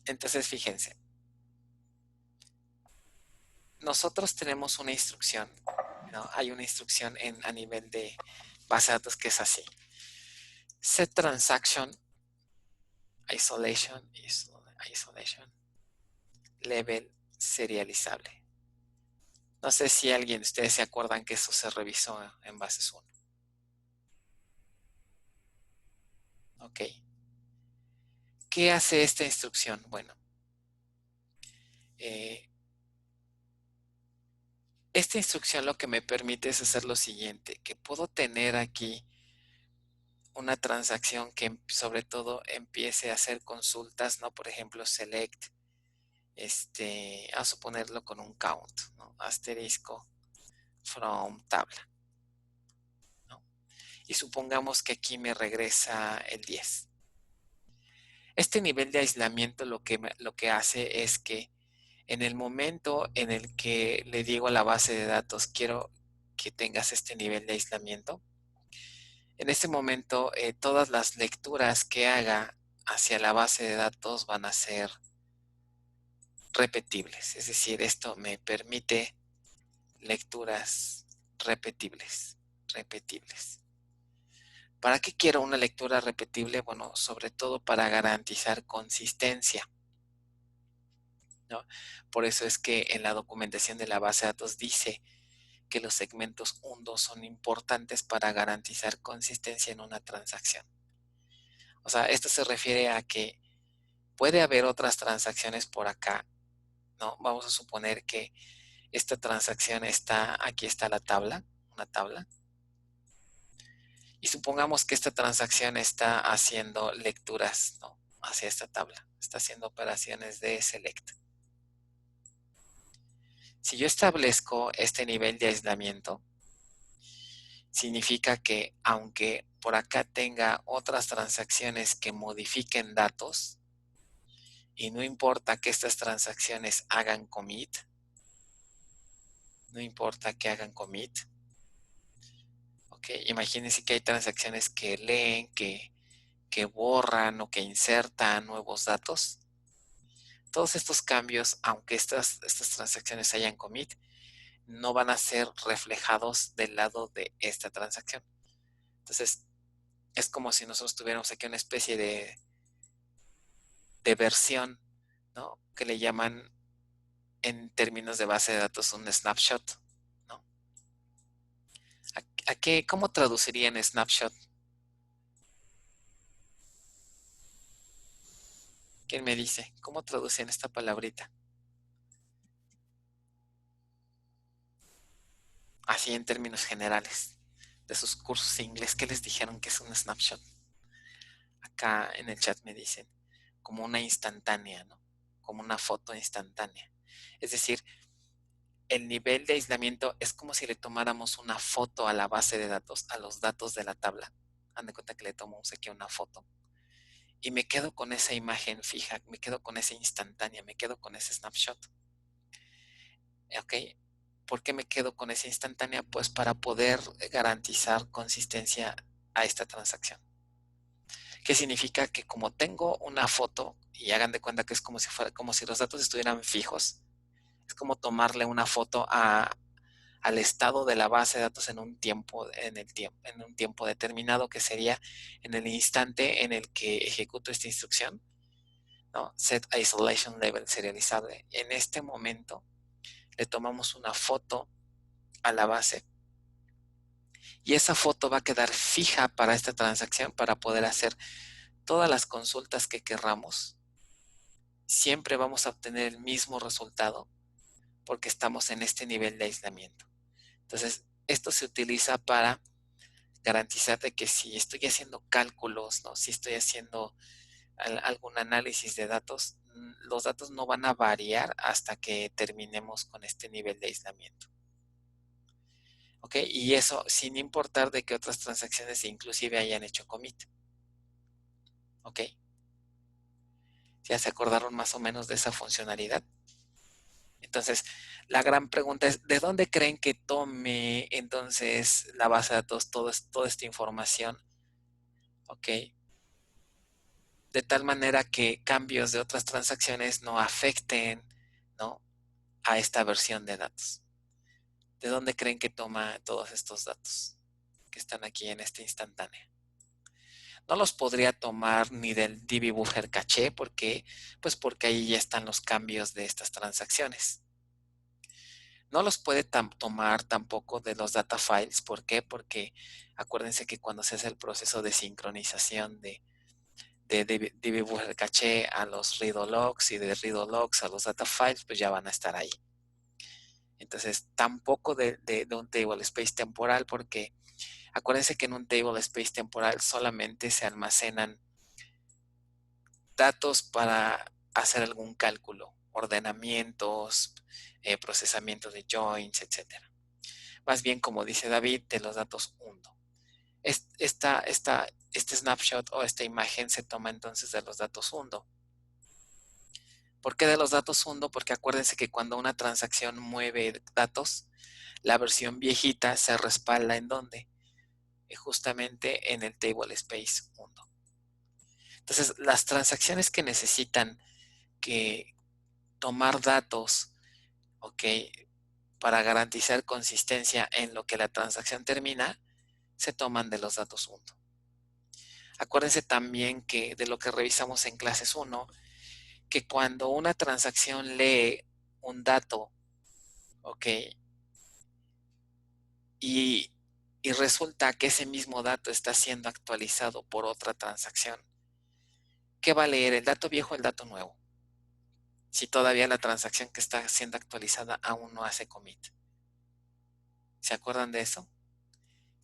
Entonces, fíjense, nosotros tenemos una instrucción ¿no? Hay una instrucción a nivel de base de datos que es así. Set transaction isolation level serializable. No sé si alguien de ustedes se acuerdan que eso se revisó en bases 1. Ok. ¿Qué hace esta instrucción? Bueno, esta instrucción lo que me permite es hacer lo siguiente, que puedo tener aquí una transacción que sobre todo empiece a hacer consultas, ¿no? Por ejemplo, select, a suponerlo con un count, ¿no? Asterisco from tabla, ¿no? Y supongamos que aquí me regresa el 10. Este nivel de aislamiento lo que hace es que en el momento en el que le digo a la base de datos, quiero que tengas este nivel de aislamiento, en este momento todas las lecturas que haga hacia la base de datos van a ser repetibles. Es decir, esto me permite lecturas repetibles. ¿Para qué quiero una lectura repetible? Bueno, sobre todo para garantizar consistencia, ¿no? Por eso es que en la documentación de la base de datos dice que los segmentos 1-2 son importantes para garantizar consistencia en una transacción. O sea, esto se refiere a que puede haber otras transacciones por acá, ¿no? Vamos a suponer que esta transacción está, aquí está la tabla, una tabla, y supongamos que esta transacción está haciendo lecturas, ¿no? Hacia esta tabla, está haciendo operaciones de select. Si yo establezco este nivel de aislamiento, significa que aunque por acá tenga otras transacciones que modifiquen datos, y no importa que estas transacciones hagan commit, no importa que hagan commit, ¿ok? Imagínense que hay transacciones que leen, que borran o que insertan nuevos datos. Todos estos cambios, aunque estas transacciones hayan commit, no van a ser reflejados del lado de esta transacción. Entonces, es como si nosotros tuviéramos aquí una especie de versión, ¿no? Que le llaman en términos de base de datos un snapshot, ¿no? ¿A qué, cómo traducirían snapshot? ¿Quién me dice? ¿Cómo traducen esta palabrita? Así en términos generales de sus cursos de inglés, ¿qué les dijeron que es un snapshot? Acá en el chat me dicen, como una instantánea, ¿no? Como una foto instantánea. Es decir, el nivel de aislamiento es como si le tomáramos una foto a la base de datos, a los datos de la tabla. Han de cuenta que le tomamos aquí una foto. Y me quedo con esa imagen fija, me quedo con esa instantánea, me quedo con ese snapshot. ¿Ok? ¿Por qué me quedo con esa instantánea? Pues para poder garantizar consistencia a esta transacción. ¿Qué significa? Que como tengo una foto, y hagan de cuenta que es como si fuera, como si los datos estuvieran fijos, es como tomarle una foto al estado de la base de datos en un tiempo, en un tiempo determinado, que sería en el instante en el que ejecuto esta instrucción, ¿no? Set isolation level serializable. En este momento le tomamos una foto a la base y esa foto va a quedar fija para esta transacción para poder hacer todas las consultas que querramos. Siempre vamos a obtener el mismo resultado porque estamos en este nivel de aislamiento. Entonces, esto se utiliza para garantizar de que si estoy haciendo cálculos, ¿no? Si estoy haciendo algún análisis de datos, los datos no van a variar hasta que terminemos con este nivel de aislamiento. ¿Ok? Y eso sin importar de que otras transacciones inclusive hayan hecho commit. ¿Ok? ¿Ya se acordaron más o menos de esa funcionalidad? Entonces, la gran pregunta es, ¿de dónde creen que tome entonces la base de datos toda esta información? ¿Ok? De tal manera que cambios de otras transacciones no afecten, ¿no? A esta versión de datos. ¿De dónde creen que toma todos estos datos que están aquí en este instantáneo? No los podría tomar ni del DB Buffer Caché, porque porque ahí ya están los cambios de estas transacciones. No los puede tomar tampoco de los data files. ¿Por qué? Porque acuérdense que cuando se hace el proceso de sincronización de DB Buffer Caché a los read logs y de read logs a los data files, pues ya van a estar ahí. Entonces, tampoco de un table space temporal, porque acuérdense que en un table space temporal solamente se almacenan datos para hacer algún cálculo, ordenamientos, procesamiento de joins, etcétera. Más bien, como dice David, de los datos undo. Este snapshot o esta imagen se toma entonces de los datos undo. ¿Por qué de los datos undo? Porque acuérdense que cuando una transacción mueve datos, la versión viejita se respalda ¿en dónde? Justamente en el table space undo. Entonces, las transacciones que necesitan que tomar datos, ¿ok?, para garantizar consistencia en lo que la transacción termina, se toman de los datos undo. Acuérdense también que de lo que revisamos en clases 1, que cuando una transacción lee un dato, ¿ok?, y resulta que ese mismo dato está siendo actualizado por otra transacción, ¿qué va a leer? ¿El dato viejo o el dato nuevo? Si todavía la transacción que está siendo actualizada aún no hace commit. ¿Se acuerdan de eso?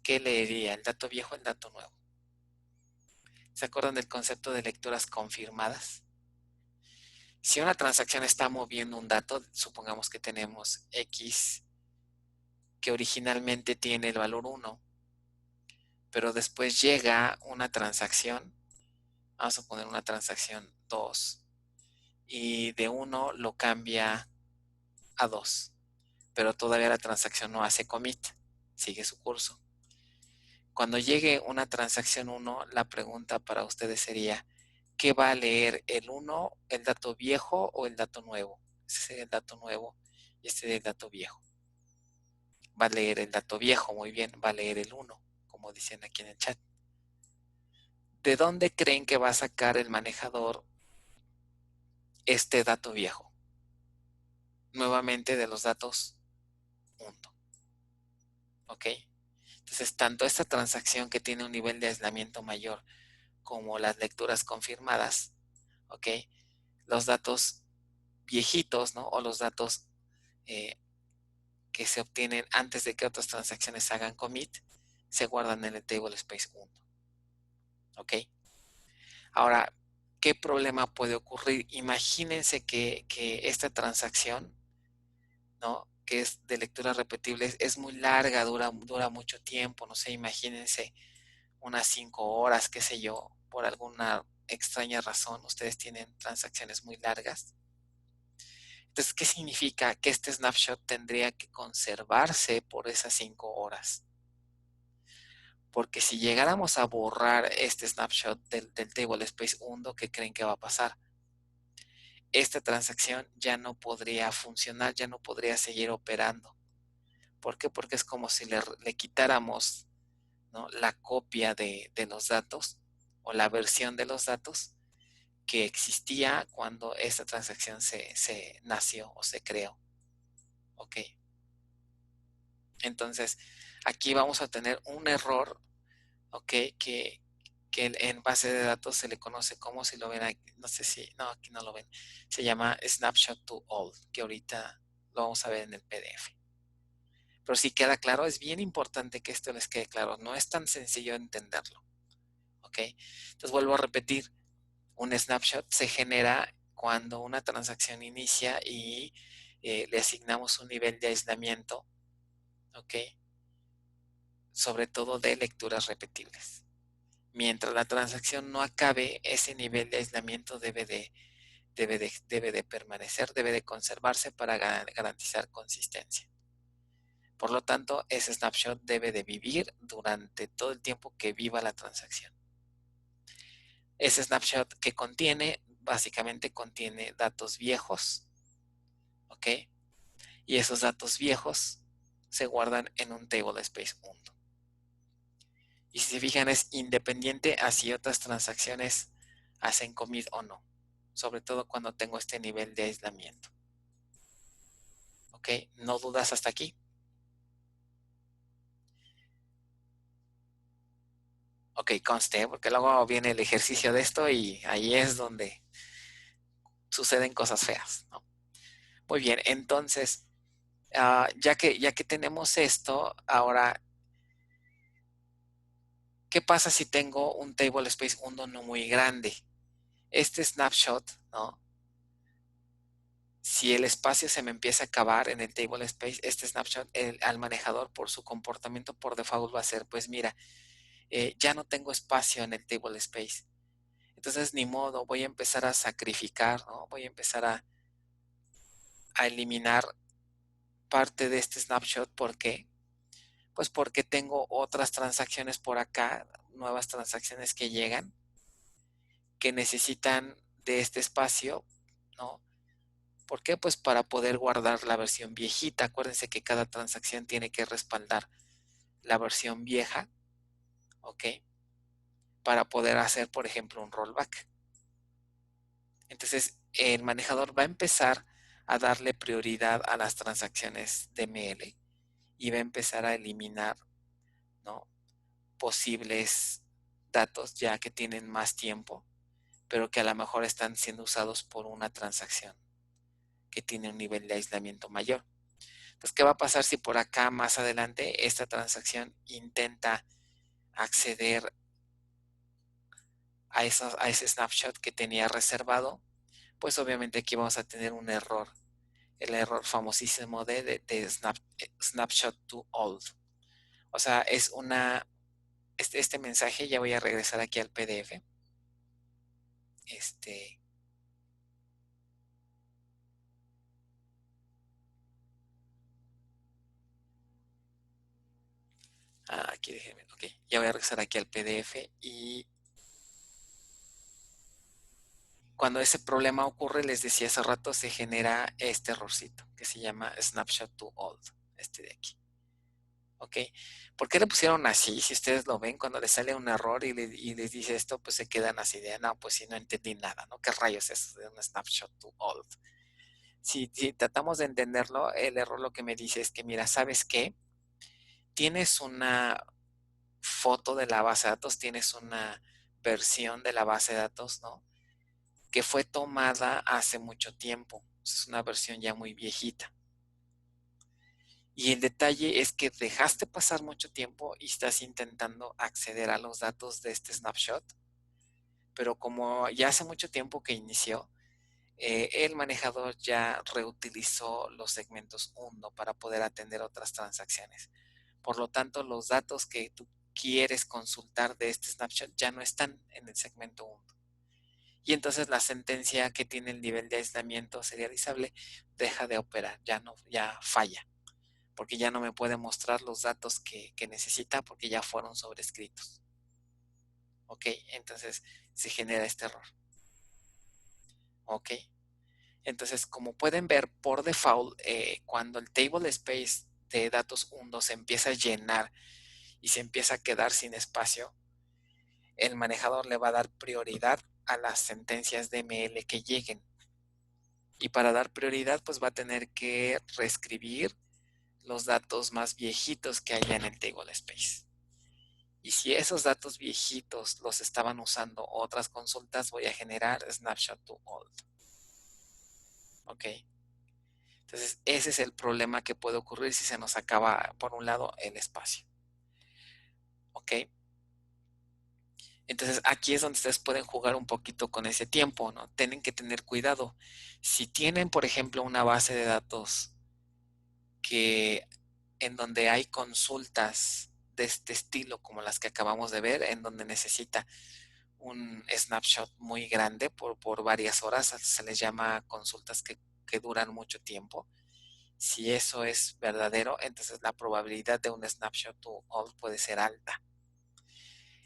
¿Qué leería? ¿El dato viejo o el dato nuevo? ¿Se acuerdan del concepto de lecturas confirmadas? Si una transacción está moviendo un dato, supongamos que tenemos X que originalmente tiene el valor 1, pero después llega una transacción, vamos a poner una transacción 2, y de 1 lo cambia a 2, pero todavía la transacción no hace commit, sigue su curso. Cuando llegue una transacción 1, la pregunta para ustedes sería, ¿qué va a leer? ¿El 1, el dato viejo o el dato nuevo? Ese sería el dato nuevo y este sería el dato viejo. Va a leer el dato viejo, muy bien, va a leer el 1, como dicen aquí en el chat. ¿De dónde creen que va a sacar el manejador este dato viejo? Nuevamente de los datos undo. ¿Ok? Entonces, tanto esta transacción que tiene un nivel de aislamiento mayor como las lecturas confirmadas, ¿ok?, los datos viejitos, ¿no?, o los datos que se obtienen antes de que otras transacciones hagan commit, se guardan en el table space undo. ¿Ok? Ahora, ¿qué problema puede ocurrir? Imagínense que esta transacción, ¿no?, que es de lectura repetible, es muy larga, dura mucho tiempo, no sé, imagínense unas 5 horas, qué sé yo, por alguna extraña razón, ustedes tienen transacciones muy largas. Entonces, ¿qué significa? Que este snapshot tendría que conservarse por esas 5 horas. Porque si llegáramos a borrar este snapshot del table space undo, ¿qué creen que va a pasar? Esta transacción ya no podría funcionar, ya no podría seguir operando. ¿Por qué? Porque es como si le quitáramos, ¿no?, la copia de los datos o la versión de los datos que existía cuando esta transacción se nació o se creó. ¿Ok? Entonces, aquí vamos a tener un error, ¿ok?, que en base de datos se le conoce como, si lo ven aquí, no sé si, no, aquí no lo ven, se llama snapshot to all, que ahorita lo vamos a ver en el PDF. Pero si queda claro, es bien importante que esto les quede claro, no es tan sencillo entenderlo, ¿ok? Entonces vuelvo a repetir, un snapshot se genera cuando una transacción inicia y le asignamos un nivel de aislamiento, ¿ok?, sobre todo de lecturas repetibles. Mientras la transacción no acabe, ese nivel de aislamiento debe de permanecer, debe de conservarse para garantizar consistencia. Por lo tanto, ese snapshot debe de vivir durante todo el tiempo que viva la transacción. Ese snapshot que contiene, básicamente contiene datos viejos, ¿ok? Y esos datos viejos se guardan en un table space undo. Y si se fijan, es independiente a si otras transacciones hacen commit o no, sobre todo cuando tengo este nivel de aislamiento. ¿Ok? ¿No dudas hasta aquí? Ok, conste, porque luego viene el ejercicio de esto y ahí es donde suceden cosas feas, ¿no? Muy bien, entonces, ya que tenemos esto, ahora, ¿qué pasa si tengo un table space undo no muy grande? Este snapshot, ¿no? Si el espacio se me empieza a acabar en el table space, este snapshot al manejador por su comportamiento por default va a ser, pues mira, ya no tengo espacio en el table space. Entonces, ni modo, voy a empezar a sacrificar, ¿no? Voy a empezar a eliminar parte de este snapshot. ¿Por qué? Pues porque tengo otras transacciones por acá, nuevas transacciones que llegan, que necesitan de este espacio, ¿no? ¿Por qué? Pues para poder guardar la versión viejita. Acuérdense que cada transacción tiene que respaldar la versión vieja, ¿ok? Para poder hacer, por ejemplo, un rollback. Entonces, el manejador va a empezar a darle prioridad a las transacciones DML y va a empezar a eliminar, ¿no? Posibles datos ya que tienen más tiempo, pero que a lo mejor están siendo usados por una transacción que tiene un nivel de aislamiento mayor. Entonces, ¿qué va a pasar si por acá más adelante esta transacción intenta acceder a ese snapshot que tenía reservado? Pues obviamente aquí vamos a tener un error, el error famosísimo de snapshot to old. O sea, es este mensaje, ya voy a regresar aquí al PDF. Aquí déjenme, ok, ya voy a regresar aquí al PDF y cuando ese problema ocurre, les decía hace rato, se genera este errorcito que se llama snapshot to old, este de aquí. ¿Ok? ¿Por qué le pusieron así? Si ustedes lo ven, cuando les sale un error y les dice esto, pues se quedan así de, no, pues sí, no entendí nada, ¿no? ¿Qué rayos es eso de un snapshot to old? Si tratamos de entenderlo, el error lo que me dice es que, mira, ¿sabes qué? Tienes una foto de la base de datos, tienes una versión de la base de datos, ¿no? Que fue tomada hace mucho tiempo. Es una versión ya muy viejita. Y el detalle es que dejaste pasar mucho tiempo y estás intentando acceder a los datos de este snapshot, pero como ya hace mucho tiempo que inició, el manejador ya reutilizó los segmentos undo para poder atender otras transacciones. Por lo tanto, los datos que tú quieres consultar de este snapshot ya no están en el segmento undo. Y entonces la sentencia que tiene el nivel de aislamiento serializable deja de operar, ya falla, porque ya no me puede mostrar los datos que necesita porque ya fueron sobrescritos. ¿Ok? Entonces se genera este error. ¿Ok? Entonces, como pueden ver, por default, cuando el table space de datos undo se empieza a llenar y se empieza a quedar sin espacio, el manejador le va a dar prioridad a las sentencias DML que lleguen. Y para dar prioridad, pues va a tener que reescribir los datos más viejitos que haya en el table space. Y si esos datos viejitos los estaban usando otras consultas, voy a generar snapshot to old. ¿Ok? Entonces, ese es el problema que puede ocurrir si se nos acaba, por un lado, el espacio. ¿Ok? Entonces, aquí es donde ustedes pueden jugar un poquito con ese tiempo, ¿no? Tienen que tener cuidado. Si tienen, por ejemplo, una base de datos en donde hay consultas de este estilo, como las que acabamos de ver, en donde necesita un snapshot muy grande por varias horas, se les llama consultas que duran mucho tiempo. Si eso es verdadero, entonces la probabilidad de un snapshot to all puede ser alta.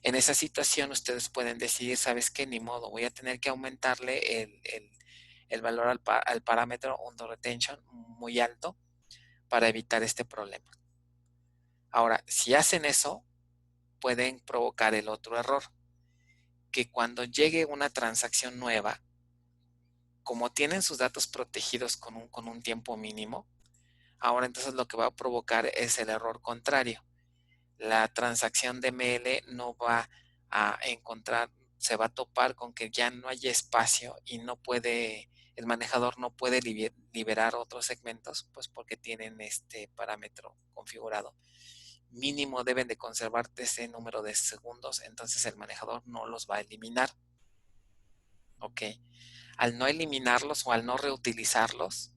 En esa situación ustedes pueden decidir, ¿sabes qué? Ni modo, voy a tener que aumentarle el valor al parámetro undo retention muy alto para evitar este problema. Ahora, si hacen eso, pueden provocar el otro error, que cuando llegue una transacción nueva, como tienen sus datos protegidos con un tiempo mínimo, ahora entonces lo que va a provocar es el error contrario. La transacción de ML no va a encontrar, se va a topar con que ya no hay espacio y no puede, el manejador no puede liberar otros segmentos, pues porque tienen este parámetro configurado. Mínimo deben de conservarte ese número de segundos, entonces el manejador no los va a eliminar. Ok. Al no eliminarlos o al no reutilizarlos,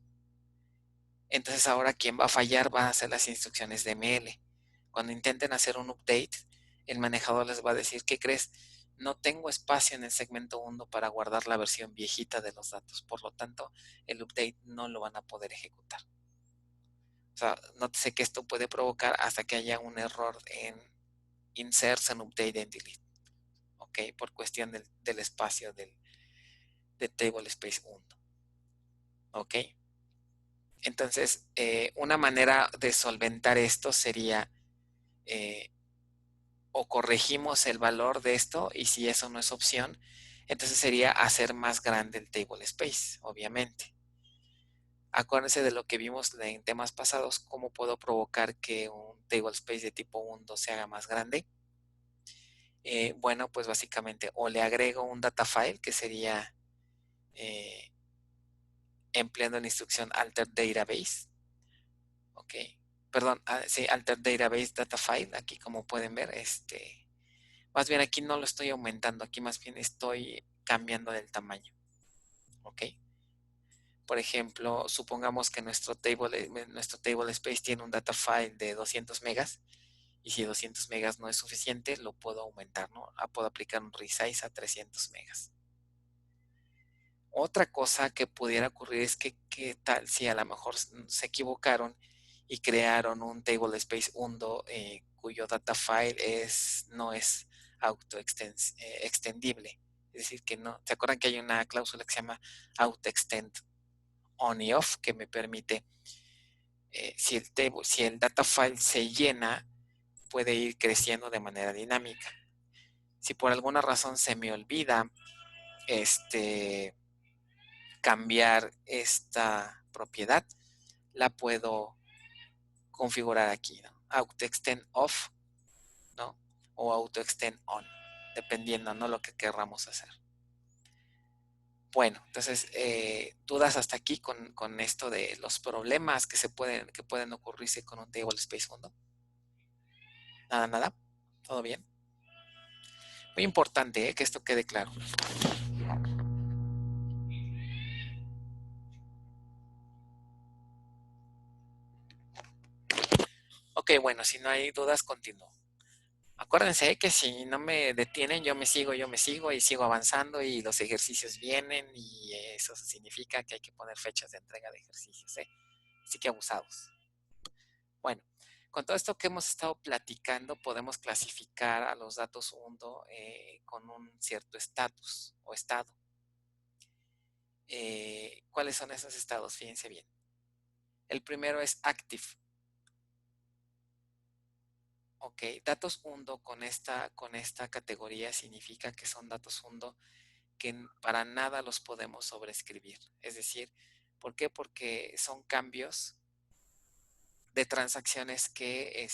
entonces ahora quien va a fallar va a ser las instrucciones de ML. Cuando intenten hacer un update, el manejador les va a decir, ¿qué crees? No tengo espacio en el segmento 1 para guardar la versión viejita de los datos. Por lo tanto, el update no lo van a poder ejecutar. O sea, nótese que esto puede provocar hasta que haya un error en insert and update and delete. ¿Ok? Por cuestión del espacio de table space 1. ¿Ok? Entonces, una manera de solventar esto sería o corregimos el valor de esto, y si eso no es opción, entonces sería hacer más grande el table space, obviamente. Acuérdense de lo que vimos en temas pasados, cómo puedo provocar que un table space de tipo 1 se haga más grande. Bueno, pues básicamente o le agrego un data file, que sería empleando la instrucción alter database. Ok, perdón, sí, alter database data file, aquí como pueden ver, más bien aquí no lo estoy aumentando, aquí más bien estoy cambiando del tamaño. ¿Ok? Por ejemplo, supongamos que nuestro table space tiene un data file de 200 megas, y si 200 megas no es suficiente, lo puedo aumentar, ¿no? Puedo aplicar un resize a 300 megas. Otra cosa que pudiera ocurrir es que, ¿qué tal si a lo mejor se equivocaron y crearon un table space undo cuyo data file no es extendible? Es decir, que no. ¿Se acuerdan que hay una cláusula que se llama auto-extend on y off, que me permite, si el data file se llena, puede ir creciendo de manera dinámica? Si por alguna razón se me olvida cambiar esta propiedad, la puedo configurar aquí, ¿no? Auto extend off, ¿no? O auto extend on, dependiendo, ¿no? Lo que querramos hacer. Bueno, entonces, dudas hasta aquí con esto de los problemas que pueden ocurrirse con un table space undo. Nada, todo bien. Muy importante, que esto quede claro. Ok, bueno, si no hay dudas, continúo. Acuérdense que si no me detienen, yo me sigo y sigo avanzando, y los ejercicios vienen, y eso significa que hay que poner fechas de entrega de ejercicios, ¿eh? Así que abusados. Bueno, con todo esto que hemos estado platicando, podemos clasificar a los datos undo con un cierto estatus o estado. ¿Cuáles son esos estados? Fíjense bien. El primero es active. Ok, datos undo con esta categoría significa que son datos undo que para nada los podemos sobreescribir. Es decir, ¿por qué? Porque son cambios de transacciones que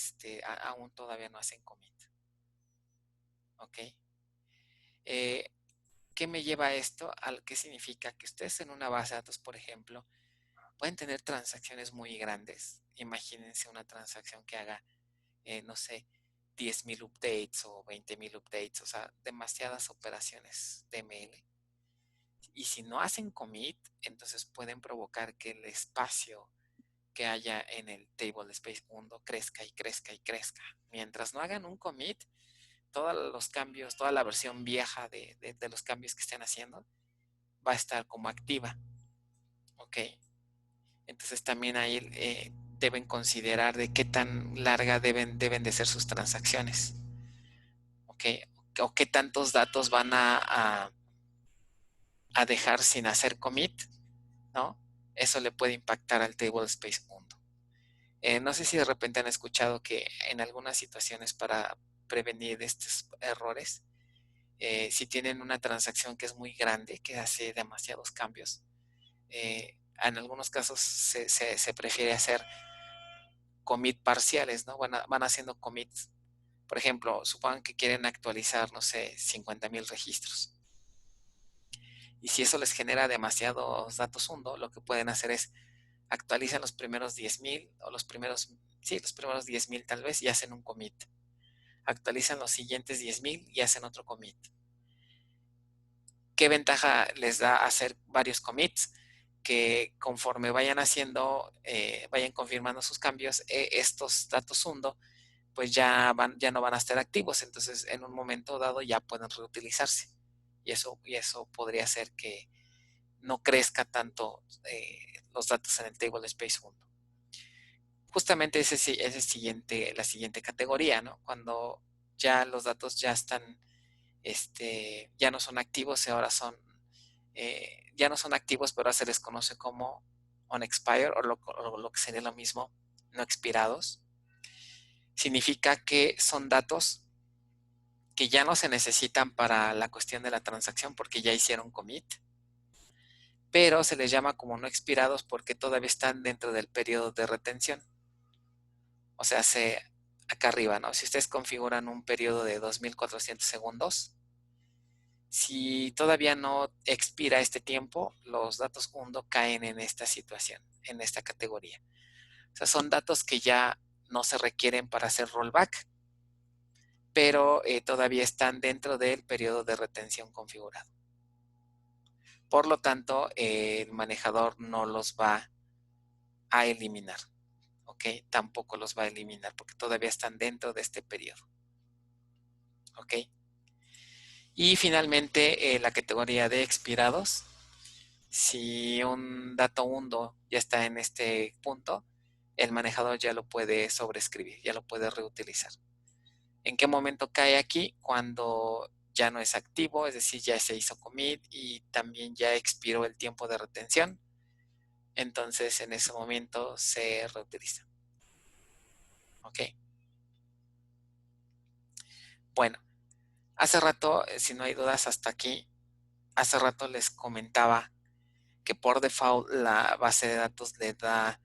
aún todavía no hacen commit. ¿Ok? ¿Qué me lleva a esto? ¿Qué significa? Que ustedes en una base de datos, por ejemplo, pueden tener transacciones muy grandes. Imagínense una transacción que haga, no sé, 10,000 updates o 20,000 updates, o sea, demasiadas operaciones de ML. Y si no hacen commit, entonces pueden provocar que el espacio que haya en el table space undo crezca y crezca y crezca. Mientras no hagan un commit, todos los cambios, toda la versión vieja de los cambios que estén haciendo va a estar como activa. ¿Ok? Entonces también ahí deben considerar de qué tan larga deben de ser sus transacciones. ¿Ok? O qué tantos datos van a dejar sin hacer commit, ¿no? Eso le puede impactar al table space undo. No sé si de repente han escuchado que en algunas situaciones para prevenir estos errores, si tienen una transacción que es muy grande, que hace demasiados cambios, en algunos casos se prefiere hacer commit parciales, ¿no? Van haciendo commits. Por ejemplo, supongan que quieren actualizar, no sé, 50,000 registros. Y si eso les genera demasiados datos hundo, lo que pueden hacer es actualizan los primeros 10,000 o los primeros 10,000 tal vez y hacen un commit. Actualizan los siguientes 10,000 y hacen otro commit. ¿Qué ventaja les da hacer varios commits? Que conforme vayan haciendo, vayan confirmando sus cambios, estos datos hundo, pues ya no van a estar activos. Entonces, en un momento dado ya pueden reutilizarse. Y eso podría hacer que no crezca tanto los datos en el table space 1. Justamente ese es la siguiente categoría, ¿no? Cuando ya los datos ya están, ya no son activos y ahora ya no son activos, pero ahora se les conoce como unexpired o lo que sería lo mismo, no expirados. Significa que son datos que ya no se necesitan para la cuestión de la transacción porque ya hicieron commit, pero se les llama como no expirados porque todavía están dentro del periodo de retención. O sea, acá arriba, ¿no? Si ustedes configuran un periodo de 2400 segundos, si todavía no expira este tiempo, los datos hundo caen en esta situación, en esta categoría. O sea, son datos que ya no se requieren para hacer rollback, pero todavía están dentro del periodo de retención configurado. Por lo tanto, el manejador no los va a eliminar, ¿ok? Tampoco los va a eliminar porque todavía están dentro de este periodo, ¿ok? Y finalmente, la categoría de expirados. Si un dato hundo ya está en este punto, el manejador ya lo puede sobreescribir, ya lo puede reutilizar. ¿En qué momento cae aquí? Cuando ya no es activo, es decir, ya se hizo commit y también ya expiró el tiempo de retención. Entonces, en ese momento se reutiliza. ¿Ok? Bueno, hace rato, si no hay dudas hasta aquí, hace rato les comentaba que por default la base de datos le da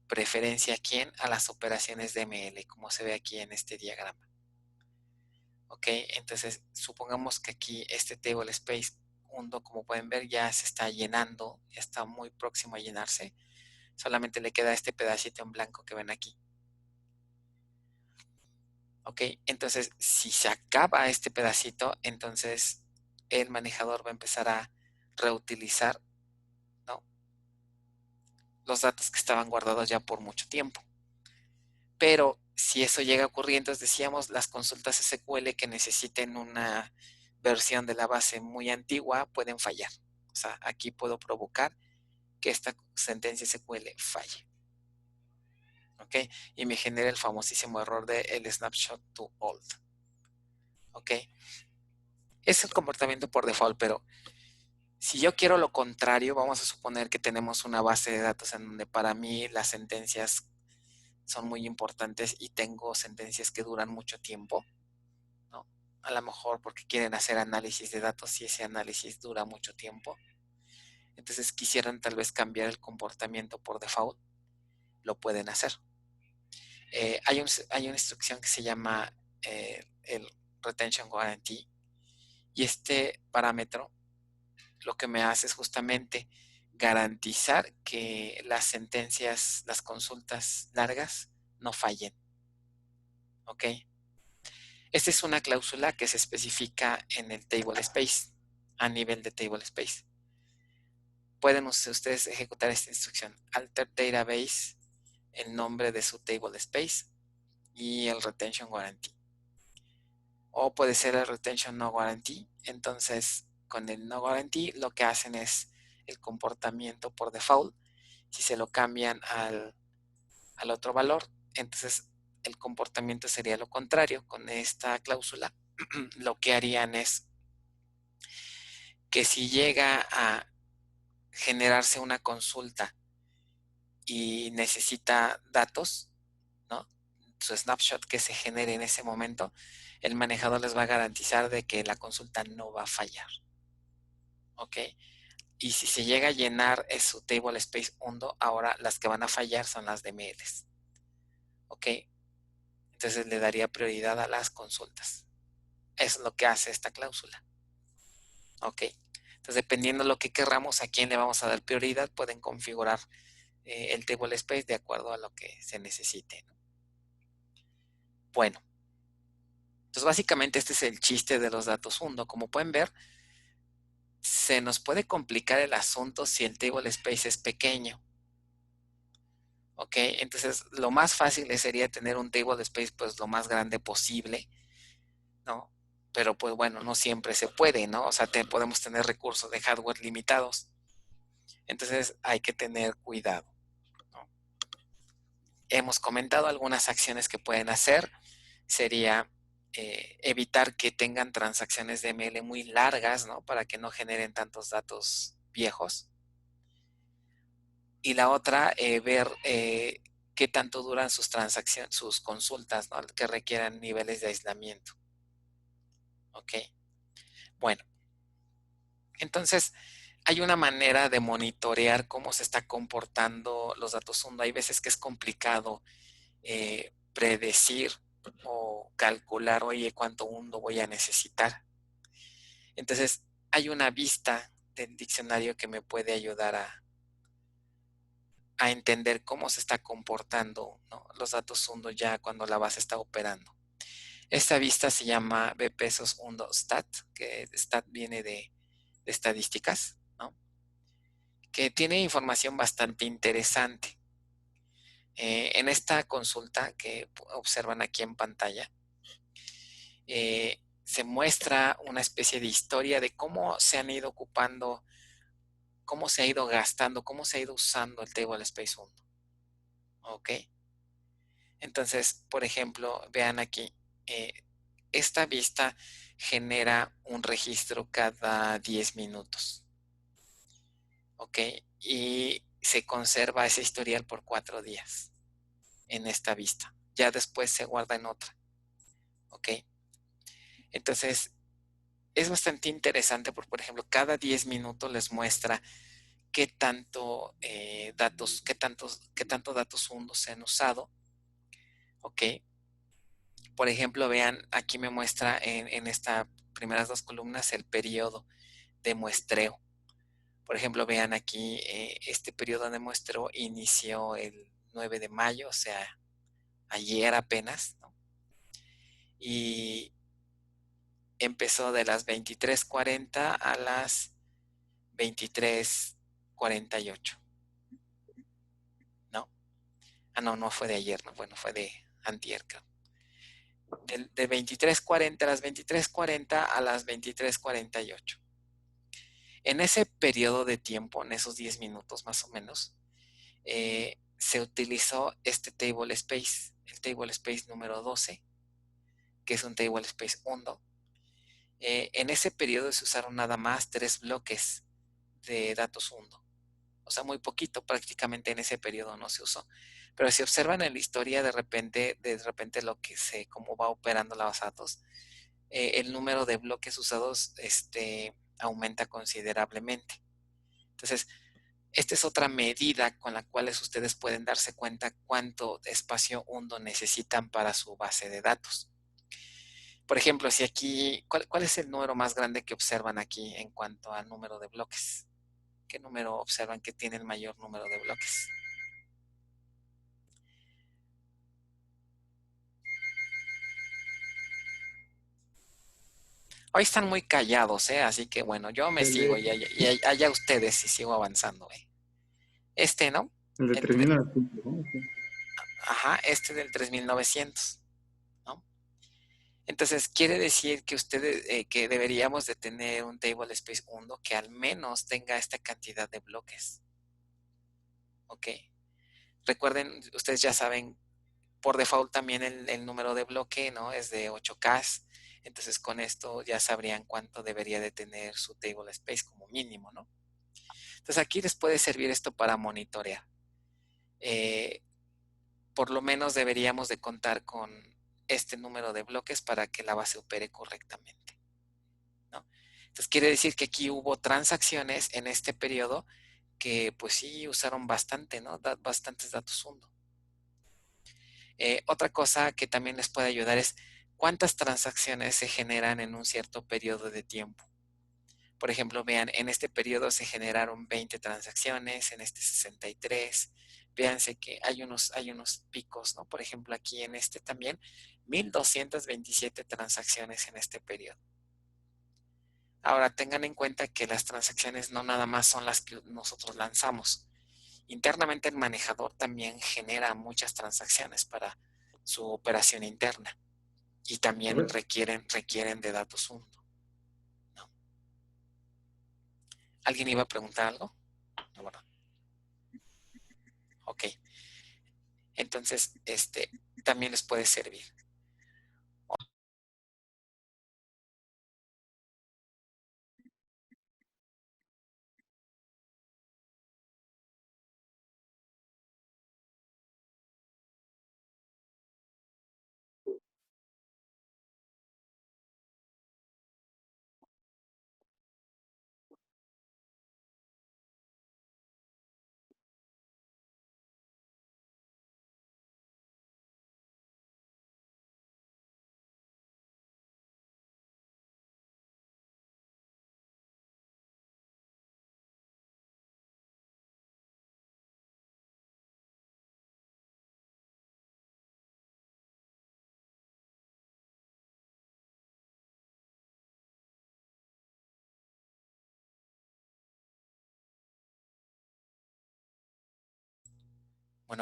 preferencia a quién, a las operaciones de ML, como se ve aquí en este diagrama. Ok, entonces supongamos que aquí este table space hundo, como pueden ver, ya se está llenando, ya está muy próximo a llenarse. Solamente le queda este pedacito en blanco que ven aquí. Ok, entonces si se acaba este pedacito, entonces el manejador va a empezar a reutilizar, ¿no?, los datos que estaban guardados ya por mucho tiempo. Pero si eso llega a ocurrir, entonces decíamos las consultas SQL que necesiten una versión de la base muy antigua pueden fallar. O sea, aquí puedo provocar que esta sentencia SQL falle. ¿Ok? Y me genera el famosísimo error de el snapshot to old. ¿Ok? Es el comportamiento por default, pero si yo quiero lo contrario, vamos a suponer que tenemos una base de datos en donde para mí las sentencias son muy importantes y tengo sentencias que duran mucho tiempo, ¿no? A lo mejor porque quieren hacer análisis de datos y ese análisis dura mucho tiempo. Entonces quisieran tal vez cambiar el comportamiento por default, lo pueden hacer. Hay una instrucción que se llama el Retention Guarantee y este parámetro lo que me hace es justamente garantizar que las sentencias, las consultas largas no fallen. ¿Ok? Esta es una cláusula que se especifica en el table space, a nivel de table space. Pueden ustedes ejecutar esta instrucción, alter database, el nombre de su table space y el retention guarantee. O puede ser el retention no guarantee. Entonces, con el no guarantee lo que hacen es el comportamiento por default. Si se lo cambian al otro valor, entonces el comportamiento sería lo contrario. Con esta cláusula lo que harían es que si llega a generarse una consulta y necesita datos, ¿no? Su snapshot que se genere en ese momento, el manejador les va a garantizar de que la consulta no va a fallar, ¿ok? Y si se llega a llenar su table space hundo, ahora las que van a fallar son las de DMLs, ¿ok? Entonces le daría prioridad a las consultas. Eso es lo que hace esta cláusula, ¿ok? Entonces, dependiendo de lo que querramos, a quién le vamos a dar prioridad, pueden configurar el table space de acuerdo a lo que se necesite, ¿no? Bueno, entonces básicamente este es el chiste de los datos hundo. Como pueden ver, se nos puede complicar el asunto si el table space es pequeño. ¿Ok? Entonces, lo más fácil sería tener un table space pues lo más grande posible, ¿no? Pero pues bueno, no siempre se puede, ¿no? O sea, podemos tener recursos de hardware limitados. Entonces, hay que tener cuidado, ¿no? Hemos comentado algunas acciones que pueden hacer. Sería evitar que tengan transacciones de ML muy largas, ¿no? Para que no generen tantos datos viejos. Y la otra, ver qué tanto duran sus transacciones, sus consultas, ¿no? Que requieran niveles de aislamiento. ¿Ok? Bueno, entonces hay una manera de monitorear cómo se está comportando los datos hundo. Hay veces que es complicado predecir o calcular, oye, cuánto hundo voy a necesitar. Entonces, hay una vista del diccionario que me puede ayudar a entender cómo se está comportando, ¿no? Los datos hundo ya cuando la base está operando. Esta vista se llama bpesos hundo stat, que stat viene de estadísticas, ¿no? Que tiene información bastante interesante. En esta consulta que observan aquí en pantalla, se muestra una especie de historia de cómo se han ido ocupando, cómo se ha ido gastando, cómo se ha ido usando el table space hundo. ¿Ok? Entonces, por ejemplo, vean aquí, esta vista genera un registro cada 10 minutos. ¿Ok? Y se conserva ese historial por 4 días en esta vista. Ya después se guarda en otra. ¿Ok? Entonces, es bastante interesante porque, por ejemplo, cada 10 minutos les muestra qué tanto datos, qué tanto datos hundos se han usado. ¿Ok? Por ejemplo, vean, aquí me muestra en estas primeras dos columnas el periodo de muestreo. Por ejemplo, vean aquí, este periodo de muestreo inició el 9 de mayo, o sea, ayer apenas, ¿no? Y empezó de las 23:40 a las 23:48, ¿no? Ah, no, no fue de ayer, no, bueno, fue de antier, creo. De 23:40 a las 23:40 a las 23:48. En ese periodo de tiempo, en esos 10 minutos más o menos, se utilizó este table space, el table space número 12, que es un table space hundo. En ese periodo se usaron nada más 3 bloques de datos hundo. O sea, muy poquito, prácticamente en ese periodo no se usó. Pero si observan en la historia, de repente lo que cómo va operando la base de datos, el número de bloques usados aumenta considerablemente. Entonces, esta es otra medida con la cual ustedes pueden darse cuenta cuánto espacio hundo necesitan para su base de datos. Por ejemplo, si aquí, ¿cuál es el número más grande que observan aquí en cuanto al número de bloques? ¿Qué número observan que tiene el mayor número de bloques? Hoy están muy callados, ¿eh? Así que bueno, yo me El sigo de, y allá ustedes si sigo avanzando, ¿eh? ¿No? el de El, 3900, ¿no? Sí. ajá, del 3900, ¿no? Entonces, quiere decir que ustedes, que deberíamos de tener un table space hundo que al menos tenga esta cantidad de bloques, ¿ok? Recuerden, ustedes ya saben, por default también el número de bloque, ¿no? Es de 8K. Entonces, con esto ya sabrían cuánto debería de tener su table space como mínimo, ¿no? Entonces, aquí les puede servir esto para monitorear. por lo menos deberíamos de contar con este número de bloques para que la base opere correctamente, ¿no? Entonces quiere decir que aquí hubo transacciones en este periodo que pues sí usaron bastante, ¿no? Bastantes datos hundo. Otra cosa que también les puede ayudar es cuántas transacciones se generan en un cierto periodo de tiempo. Por ejemplo, vean, en este periodo se generaron 20 transacciones, en este 63. Véanse que hay unos picos, ¿no? Por ejemplo, aquí en este también, 1227 transacciones en este periodo. Ahora, tengan en cuenta que las transacciones no nada más son las que nosotros lanzamos. Internamente el manejador también genera muchas transacciones para su operación interna y también requieren de datos hundo, ¿no? ¿Alguien iba a preguntar algo? No, bueno. Ok. Entonces, también les puede servir.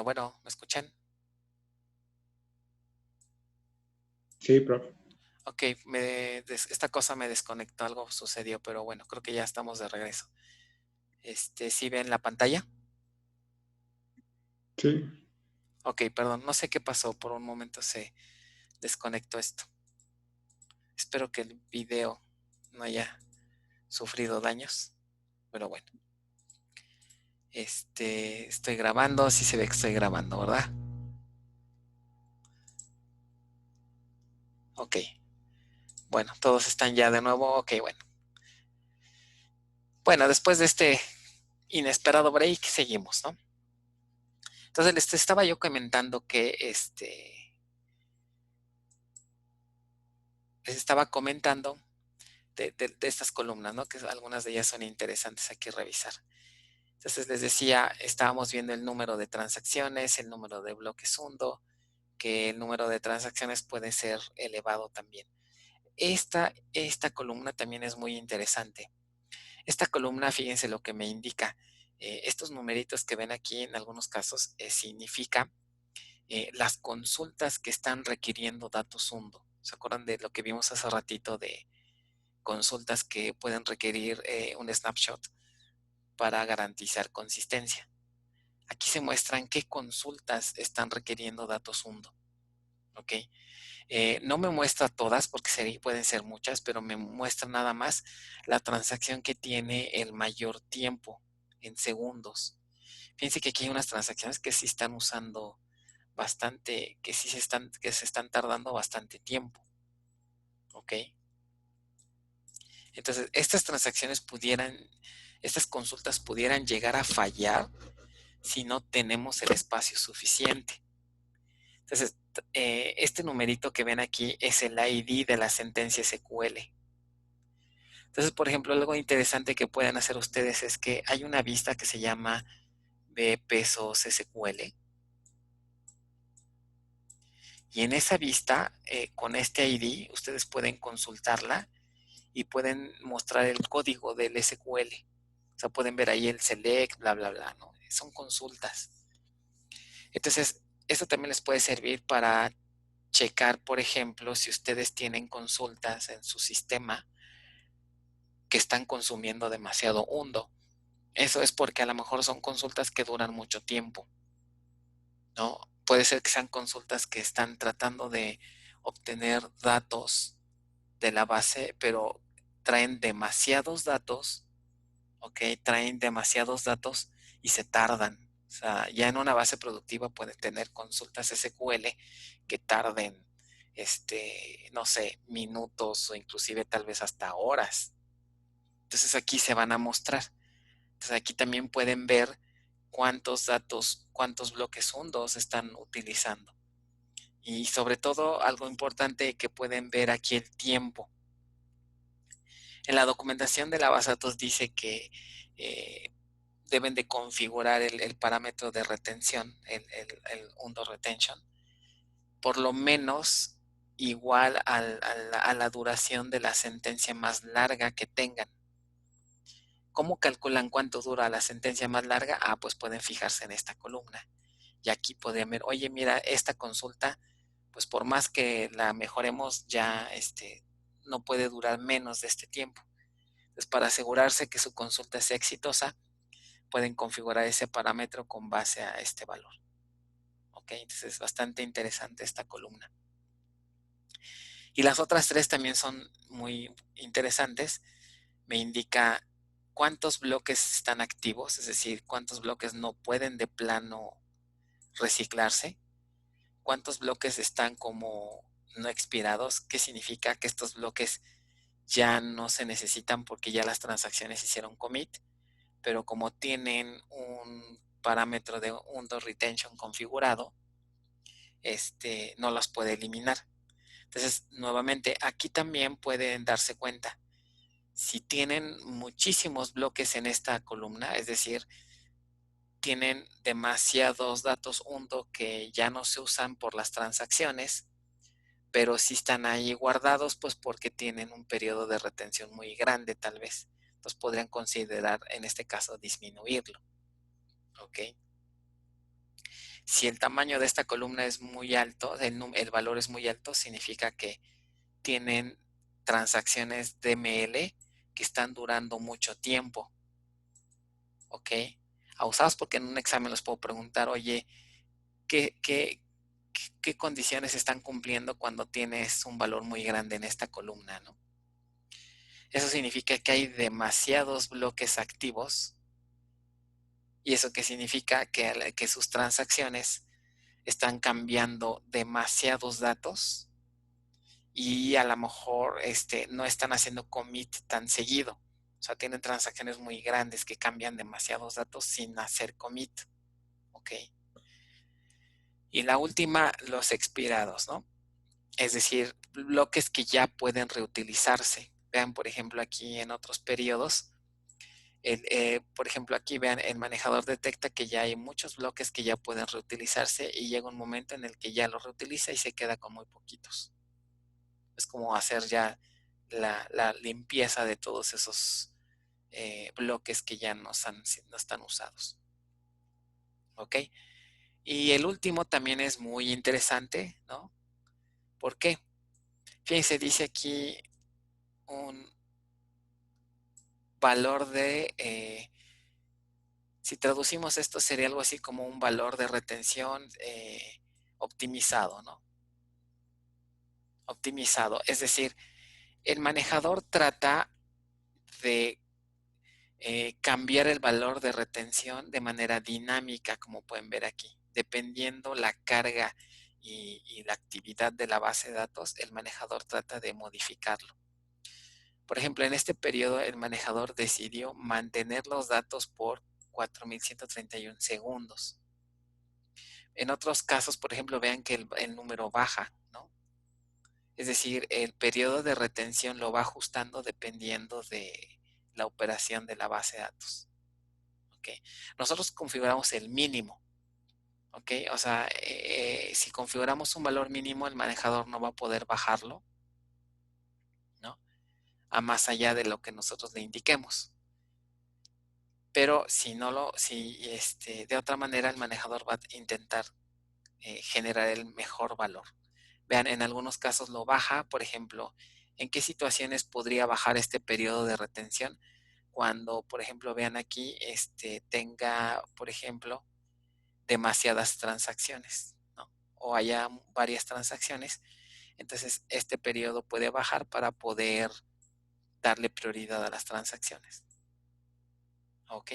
Bueno, ¿me escuchan? Sí, profe. Ok, esta cosa me desconectó, algo sucedió, pero bueno, creo que ya estamos de regreso. ¿Sí ven la pantalla? Sí. Ok, perdón, no sé qué pasó, por un momento se desconectó esto. Espero que el video no haya sufrido daños, pero bueno. Estoy grabando, sí se ve que estoy grabando, ¿verdad? Ok, bueno, todos están ya de nuevo, ok, bueno. Bueno, después de este inesperado break, seguimos, ¿no? Entonces les estaba yo comentando que les estaba comentando de estas columnas, ¿no? Que algunas de ellas son interesantes aquí revisar. Entonces les decía, estábamos viendo el número de transacciones, el número de bloques hundo, que el número de transacciones puede ser elevado también. Esta columna también es muy interesante. Esta columna, fíjense lo que me indica. Estos numeritos que ven aquí en algunos casos significa las consultas que están requiriendo datos hundo. ¿Se acuerdan de lo que vimos hace ratito de consultas que pueden requerir un snapshot para garantizar consistencia? Aquí se muestran qué consultas están requiriendo datos hundo. ¿Ok? No me muestra todas porque pueden ser muchas, pero me muestra nada más la transacción que tiene el mayor tiempo en segundos. Fíjense que aquí hay unas transacciones que sí están usando bastante, que se están tardando bastante tiempo. ¿Ok? Entonces, estas consultas pudieran llegar a fallar si no tenemos el espacio suficiente. Entonces, este numerito que ven aquí es el ID de la sentencia SQL. Entonces, por ejemplo, algo interesante que pueden hacer ustedes es que hay una vista que se llama de pesos SQL. Y en esa vista, con este ID, ustedes pueden consultarla y pueden mostrar el código del SQL. O sea, pueden ver ahí el select, bla, bla, bla, ¿no? Son consultas. Entonces, esto también les puede servir para checar, por ejemplo, si ustedes tienen consultas en su sistema que están consumiendo demasiado hundo. Eso es porque a lo mejor son consultas que duran mucho tiempo, ¿no? Puede ser que sean consultas que están tratando de obtener datos de la base, pero traen demasiados datos, ¿ok? Traen demasiados datos y se tardan. O sea, ya en una base productiva pueden tener consultas SQL que tarden, no sé, minutos o inclusive tal vez hasta horas. Entonces aquí se van a mostrar. Entonces aquí también pueden ver cuántos datos, cuántos bloques hundos están utilizando. Y sobre todo algo importante que pueden ver aquí el tiempo. En la documentación de la base de datos dice que deben de configurar el parámetro de retención, el undo retention, por lo menos igual a la duración de la sentencia más larga que tengan. ¿Cómo calculan cuánto dura la sentencia más larga? Ah, pues pueden fijarse en esta columna. Y aquí podrían ver, oye, mira, esta consulta, pues por más que la mejoremos, ya no puede durar menos de este tiempo. Entonces, para asegurarse que su consulta sea exitosa, pueden configurar ese parámetro con base a este valor. Ok, entonces es bastante interesante esta columna. Y las otras tres también son muy interesantes. Me indica cuántos bloques están activos, es decir, cuántos bloques no pueden de plano reciclarse, cuántos bloques están como no expirados, qué significa que estos bloques ya no se necesitan porque ya las transacciones hicieron commit, pero como tienen un parámetro de undo retention configurado, no los puede eliminar. Entonces, nuevamente, aquí también pueden darse cuenta. Si tienen muchísimos bloques en esta columna, es decir, tienen demasiados datos undo que ya no se usan por las transacciones, pero si están ahí guardados, pues porque tienen un periodo de retención muy grande tal vez. Entonces podrían considerar en este caso disminuirlo. ¿Ok? Si el tamaño de esta columna es muy alto, el valor es muy alto, significa que tienen transacciones DML que están durando mucho tiempo. ¿Ok? Abusados porque en un examen los puedo preguntar, oye, ¿qué condiciones están cumpliendo cuando tienes un valor muy grande en esta columna, ¿no? Eso significa que hay demasiados bloques activos. ¿Y eso qué significa? Que sus transacciones están cambiando demasiados datos y a lo mejor no están haciendo commit tan seguido. O sea, tienen transacciones muy grandes que cambian demasiados datos sin hacer commit. ¿Ok? Y la última, los expirados, ¿no? Es decir, bloques que ya pueden reutilizarse. Vean, por ejemplo, aquí en otros periodos, por ejemplo, aquí vean, el manejador detecta que ya hay muchos bloques que ya pueden reutilizarse y llega un momento en el que ya los reutiliza y se queda con muy poquitos. Es como hacer ya la limpieza de todos esos bloques que ya no están usados. ¿Ok? Y el último también es muy interesante, ¿no? ¿Por qué? Fíjense, dice aquí un valor si traducimos esto sería algo así como un valor de retención optimizado, ¿no? Optimizado. Es decir, el manejador trata de cambiar el valor de retención de manera dinámica, como pueden ver aquí. Dependiendo la carga y la actividad de la base de datos, el manejador trata de modificarlo. Por ejemplo, en este periodo el manejador decidió mantener los datos por 4131 segundos. En otros casos, por ejemplo, vean que el número baja, ¿no? Es decir, el periodo de retención lo va ajustando dependiendo de la operación de la base de datos. ¿Ok? Nosotros configuramos el mínimo. ¿Ok? O sea, si configuramos un valor mínimo, el manejador no va a poder bajarlo, ¿no? A más allá de lo que nosotros le indiquemos. Pero si de otra manera el manejador va a intentar generar el mejor valor. Vean, en algunos casos lo baja, por ejemplo, ¿en qué situaciones podría bajar este periodo de retención? Cuando, por ejemplo, vean aquí, tenga, por ejemplo, demasiadas transacciones, ¿no? O haya varias transacciones, entonces este periodo puede bajar para poder darle prioridad a las transacciones. ¿Ok?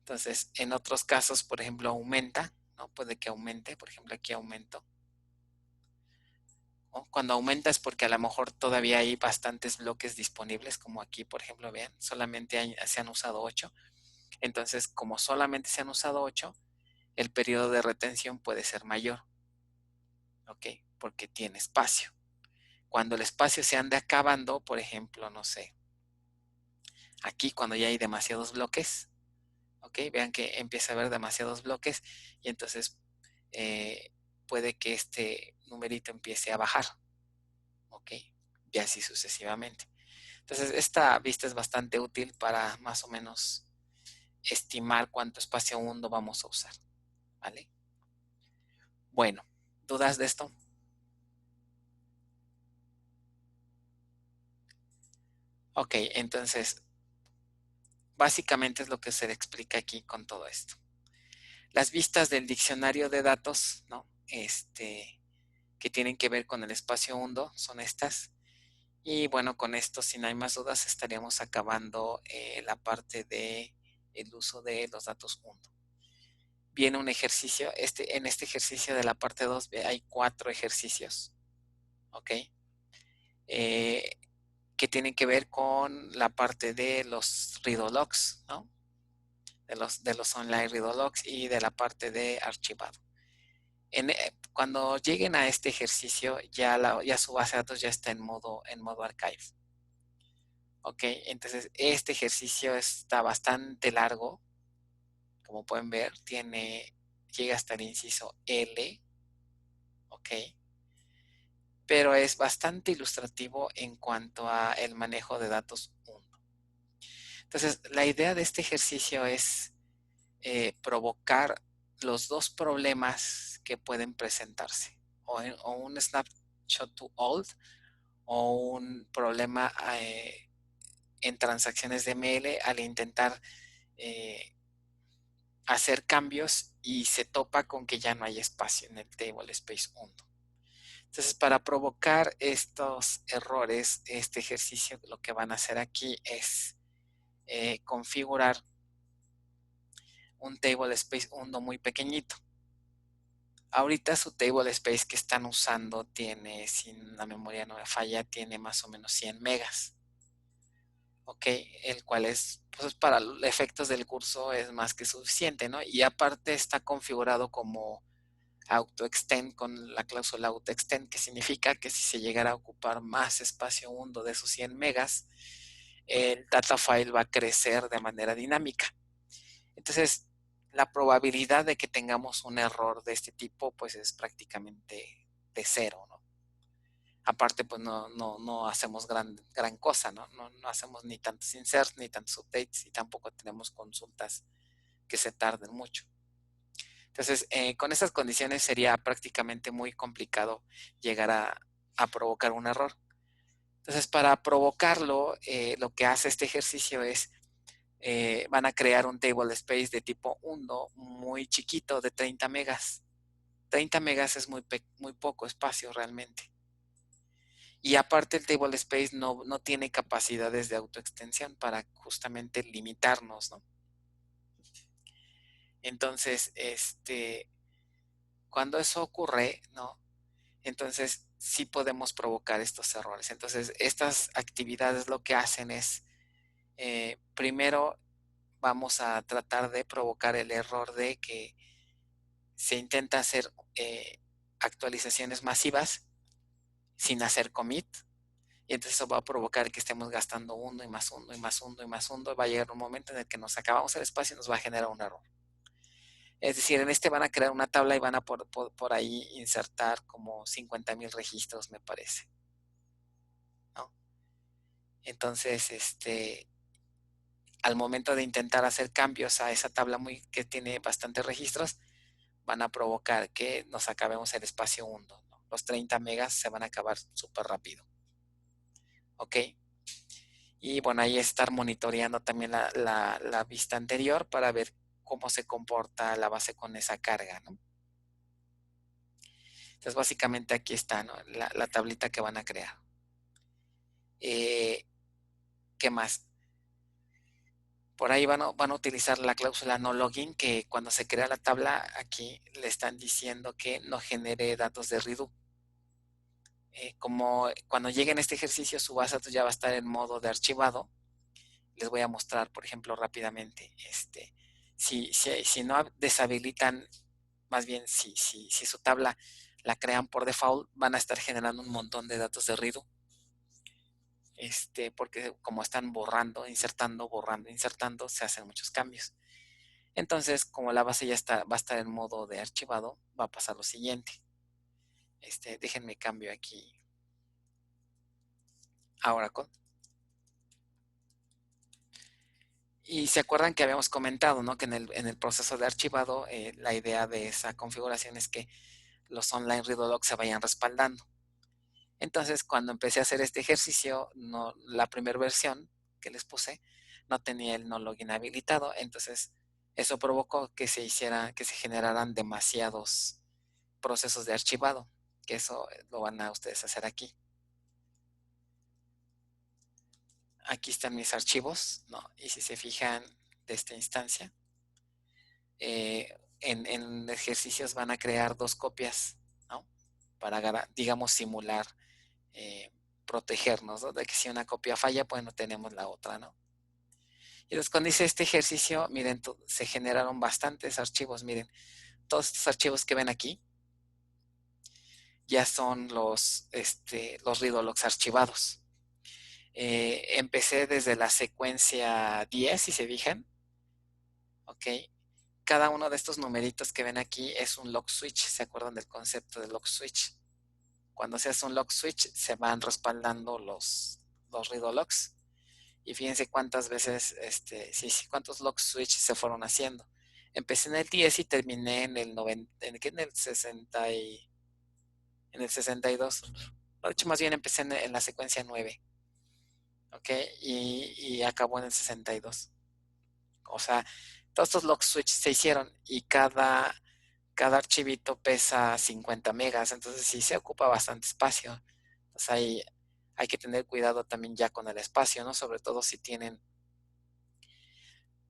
Entonces, en otros casos, por ejemplo, aumenta, ¿no? Puede que aumente, por ejemplo, aquí aumento. ¿No? Cuando aumenta es porque a lo mejor todavía hay bastantes bloques disponibles, como aquí, por ejemplo, vean, solamente se han usado 8. Entonces, como solamente se han usado 8, el periodo de retención puede ser mayor, ¿ok? Porque tiene espacio. Cuando el espacio se ande acabando, por ejemplo, no sé, aquí cuando ya hay demasiados bloques, ¿ok? Vean que empieza a haber demasiados bloques y entonces puede que este numerito empiece a bajar, ¿ok? Y así sucesivamente. Entonces, esta vista es bastante útil para más o menos estimar cuánto espacio hundo vamos a usar, ¿vale? Bueno, ¿dudas de esto? Ok, entonces, básicamente es lo que se le explica aquí con todo esto. Las vistas del diccionario de datos, ¿no? Que tienen que ver con el espacio hundo son estas. Y bueno, con esto, si no hay más dudas, estaríamos acabando la parte de el uso de los datos hundo. Viene un ejercicio, en este ejercicio de la parte 2 hay 4 ejercicios, ¿ok? Que tienen que ver con la parte de los readologs, ¿no? De los online readologs y de la parte de archivado. Cuando lleguen a este ejercicio, ya su base de datos ya está en modo archive. Ok, entonces este ejercicio está bastante largo, como pueden ver, llega hasta el inciso L, ok, pero es bastante ilustrativo en cuanto a el manejo de datos 1. Entonces, la idea de este ejercicio es provocar los dos problemas que pueden presentarse, o un snapshot to old, o un problema en transacciones de ML al intentar hacer cambios y se topa con que ya no hay espacio en el table space 1. Entonces, para provocar estos errores, este ejercicio lo que van a hacer aquí es configurar un table space 1 muy pequeñito. Ahorita su table space que están usando tiene, si la memoria no me falla, tiene más o menos 100 megas. Ok, el cual es, pues para efectos del curso es más que suficiente, ¿no? Y aparte está configurado como autoextend con la cláusula autoextend, que significa que si se llegara a ocupar más espacio hundo de esos 100 megas, el data file va a crecer de manera dinámica. Entonces, la probabilidad de que tengamos un error de este tipo, pues es prácticamente de cero, ¿no? Aparte, pues no hacemos gran cosa, ¿no? No hacemos ni tantos inserts, ni tantos updates, y tampoco tenemos consultas que se tarden mucho. Entonces, con esas condiciones sería prácticamente muy complicado llegar a provocar un error. Entonces, para provocarlo, lo que hace este ejercicio es, van a crear un table space de tipo undo muy chiquito de 30 megas. 30 megas es muy poco espacio realmente. Y aparte el table space no tiene capacidades de autoextensión para justamente limitarnos, ¿no? Entonces, cuando eso ocurre, ¿no? Entonces sí podemos provocar estos errores. Entonces, estas actividades lo que hacen es, primero vamos a tratar de provocar el error de que se intenta hacer actualizaciones masivas sin hacer commit. Y entonces eso va a provocar que estemos gastando uno y más uno y más uno y más uno. Va a llegar un momento en el que nos acabamos el espacio y nos va a generar un error. Es decir, en van a crear una tabla y van a por ahí insertar como 50,000 registros, me parece, ¿no? Entonces, al momento de intentar hacer cambios a esa tabla que tiene bastantes registros, van a provocar que nos acabemos el espacio hundo, ¿no? Los 30 megas se van a acabar súper rápido. ¿Ok? Y bueno, ahí estar monitoreando también la vista anterior para ver cómo se comporta la base con esa carga, ¿no? Entonces, básicamente aquí está, ¿no? La tablita que van a crear. ¿Qué más? Por ahí van a utilizar la cláusula no login, que cuando se crea la tabla, aquí le están diciendo que no genere datos de redo. Como cuando lleguen a este ejercicio, su base de datos ya va a estar en modo de archivado. Les voy a mostrar, por ejemplo, rápidamente, si no deshabilitan, más bien, si su tabla la crean por default, van a estar generando un montón de datos de redo. Porque como están borrando, insertando, se hacen muchos cambios. Entonces, como la base ya va a estar en modo de archivado, va a pasar lo siguiente. Déjenme cambio aquí a Oracle. Y se acuerdan que habíamos comentado, ¿no? Que en el proceso de archivado, la idea de esa configuración es que los online read logs se vayan respaldando. Entonces, cuando empecé a hacer este ejercicio, la primera versión que les puse no tenía el no login habilitado. Entonces, eso provocó que se generaran demasiados procesos de archivado, que eso lo van a ustedes hacer aquí. Aquí están mis archivos, ¿no? Y si se fijan de esta instancia, en ejercicios van a crear 2 copias, ¿no? Para, digamos, simular, protegernos, ¿no? De que si una copia falla, pues no tenemos la otra, ¿no? Y entonces cuando hice este ejercicio, miren, se generaron bastantes archivos. Miren, todos estos archivos que ven aquí ya son los read logs archivados. Empecé desde la secuencia 10, si se fijan, ¿ok? Cada uno de estos numeritos que ven aquí es un lock switch. ¿Se acuerdan del concepto de lock switch? Cuando se hace un lock switch, se van respaldando los read logs. Y fíjense cuántas veces, cuántos lock switch se fueron haciendo. Empecé en el 10 y terminé en el 90, en el 60 en el 62. De hecho, más bien empecé en la secuencia 9, ¿ok? Y acabó en el 62. O sea, todos estos lock switch se hicieron y cada archivito pesa 50 megas, entonces sí se ocupa bastante espacio. Entonces hay que tener cuidado también ya con el espacio, ¿no? Sobre todo si tienen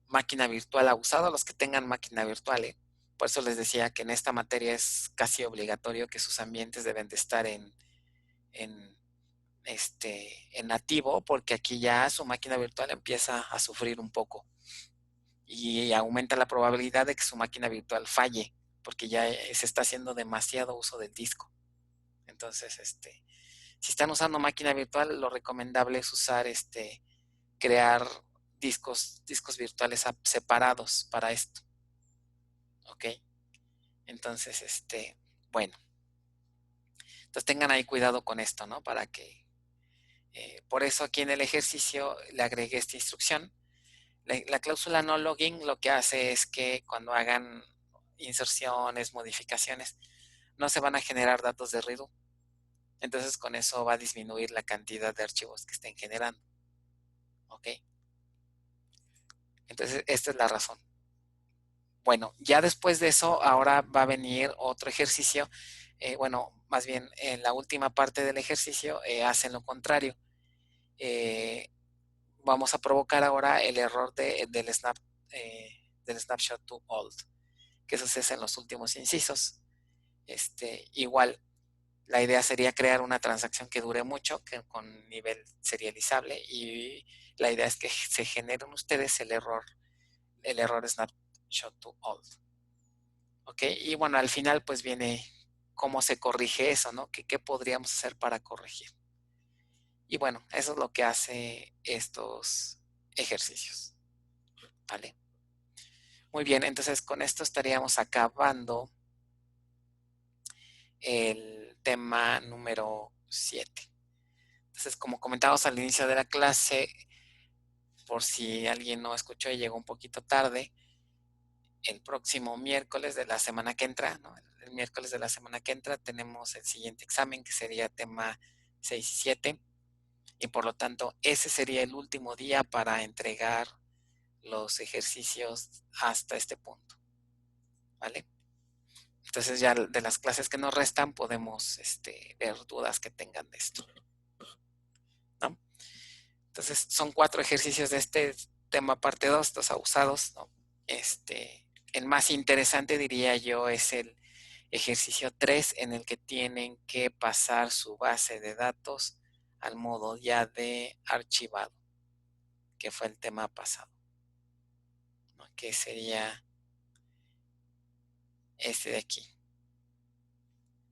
máquina virtual abusada, los que tengan máquina virtual, ¿eh? Por eso les decía que en esta materia es casi obligatorio que sus ambientes deben de estar en, en nativo, porque aquí ya su máquina virtual empieza a sufrir un poco y aumenta la probabilidad de que su máquina virtual falle, porque ya se está haciendo demasiado uso del disco. Entonces, si están usando máquina virtual, lo recomendable es usar, crear discos virtuales separados para esto. ¿Ok? Entonces, bueno. Entonces tengan ahí cuidado con esto, ¿no? Para que, por eso aquí en el ejercicio le agregué esta instrucción. La cláusula no login lo que hace es que cuando hagan inserciones, modificaciones, no se van a generar datos de redo. Entonces con eso va a disminuir la cantidad de archivos que estén generando. ¿Ok? Entonces esta es la razón. Bueno, ya después de eso, ahora va a venir otro ejercicio. Bueno, más bien en la última parte del ejercicio hacen lo contrario. Vamos a provocar ahora el error del snapshot to old, que eso se hace en los últimos incisos. Igual, la idea sería crear una transacción que dure mucho, que con nivel serializable, y la idea es que se generen ustedes el error snapshot to old. ¿Ok? Y bueno, al final pues viene cómo se corrige eso, ¿no? ¿Qué podríamos hacer para corregir? Y bueno, eso es lo que hace estos ejercicios. ¿Vale? Muy bien, entonces con esto estaríamos acabando el tema número 7. Entonces, como comentábamos al inicio de la clase, por si alguien no escuchó y llegó un poquito tarde, el próximo miércoles de la semana que entra, ¿no? El miércoles de la semana que entra tenemos el siguiente examen, que sería tema 6 y 7, y por lo tanto ese sería el último día para entregar los ejercicios hasta este punto. ¿Vale? Entonces ya de las clases que nos restan podemos ver dudas que tengan de esto, ¿no? Entonces son 4 ejercicios de tema parte 2, los abusados, ¿no? El más interesante, diría yo, es el ejercicio 3, en el que tienen que pasar su base de datos al modo ya de archivado, que fue el tema pasado, ¿no? Que sería este de aquí,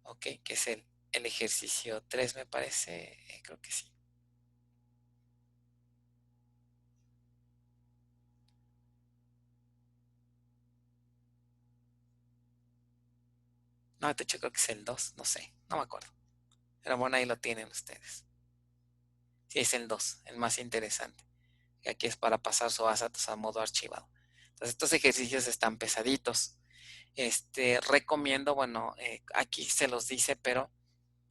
¿ok? Que es el ejercicio 3, me parece, creo que sí. No, de hecho creo que es el 2, no sé, no me acuerdo. Pero bueno, ahí lo tienen ustedes. Sí, es el 2, el más interesante. Que aquí es para pasar su base de datos a modo archivado. Entonces, estos ejercicios están pesaditos. Recomiendo, bueno, aquí se los dice, pero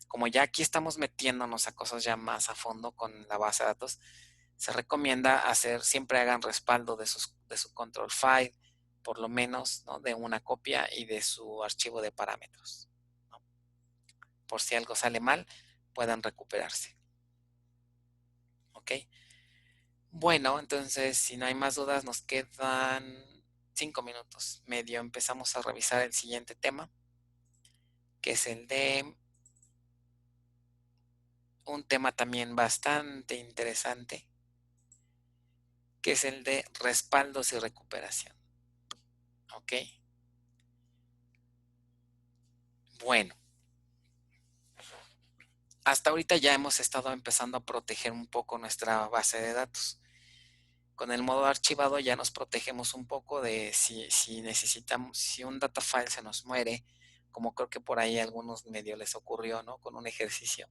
como ya aquí estamos metiéndonos a cosas ya más a fondo con la base de datos, se recomienda hacer, siempre hagan respaldo de su control file, por lo menos, ¿no? De una copia y de su archivo de parámetros, ¿no? Por si algo sale mal, puedan recuperarse. ¿Ok? Bueno, entonces, si no hay más dudas, nos quedan 5 minutos. Medio empezamos a revisar el siguiente tema, que es el de un tema también bastante interesante, que es el de respaldos y recuperación. ¿Ok? Bueno, hasta ahorita ya hemos estado empezando a proteger un poco nuestra base de datos. Con el modo archivado ya nos protegemos un poco de si necesitamos, si un data file se nos muere, como creo que por ahí a algunos medio les ocurrió, ¿no? Con un ejercicio.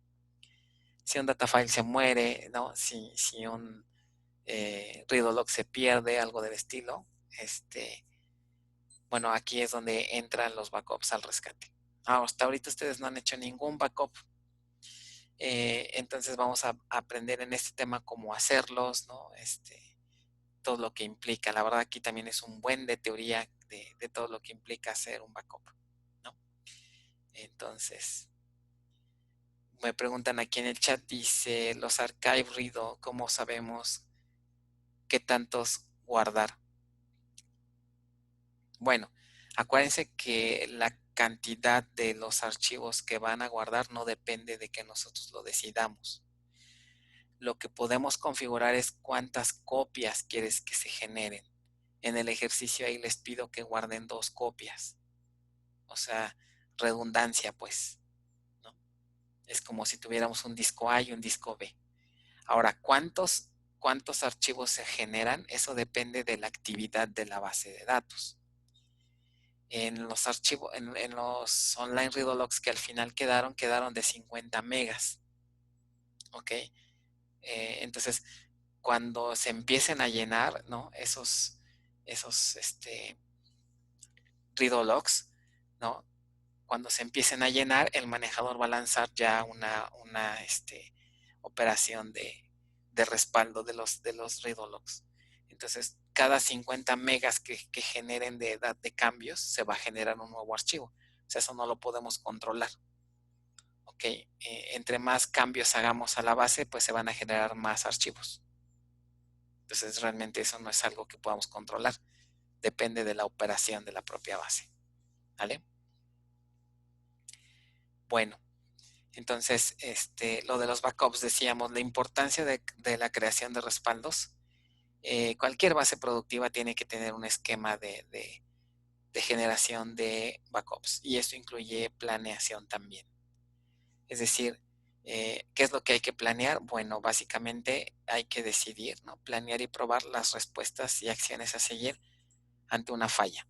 Si un data file se muere, ¿no? Si un read log se pierde, algo del estilo, bueno, aquí es donde entran los backups al rescate. Hasta ahorita ustedes no han hecho ningún backup, entonces vamos a aprender en este tema cómo hacerlos, ¿no? Todo lo que implica. La verdad aquí también es un buen de teoría de todo lo que implica hacer un backup, ¿no? Entonces, me preguntan aquí en el chat, dice, los archive redo, ¿cómo sabemos qué tantos guardar? Bueno, acuérdense que la cantidad de los archivos que van a guardar no depende de que nosotros lo decidamos. Lo que podemos configurar es cuántas copias quieres que se generen. En el ejercicio ahí les pido que guarden 2 copias. O sea, redundancia, pues, ¿no? Es como si tuviéramos un disco A y un disco B. Ahora, ¿cuántos archivos se generan? Eso depende de la actividad de la base de datos. En los archivos, en los online read logs que al final quedaron de 50 megas. ¿Ok? Entonces, cuando se empiecen a llenar, ¿no? Esos read logs, ¿no? Cuando se empiecen a llenar, el manejador va a lanzar ya una operación de respaldo de los read logs. Entonces, cada 50 megas que generen de edad de cambios, se va a generar un nuevo archivo. O sea, eso no lo podemos controlar. ¿Ok? Entre más cambios hagamos a la base, pues se van a generar más archivos. Entonces, realmente eso no es algo que podamos controlar. Depende de la operación de la propia base. ¿Vale? Bueno, entonces, lo de los backups, decíamos, la importancia de la creación de respaldos. Cualquier base productiva tiene que tener un esquema de generación de backups, y esto incluye planeación también. Es decir, ¿qué es lo que hay que planear? Bueno, básicamente hay que decidir, ¿no? Planear y probar las respuestas y acciones a seguir ante una falla.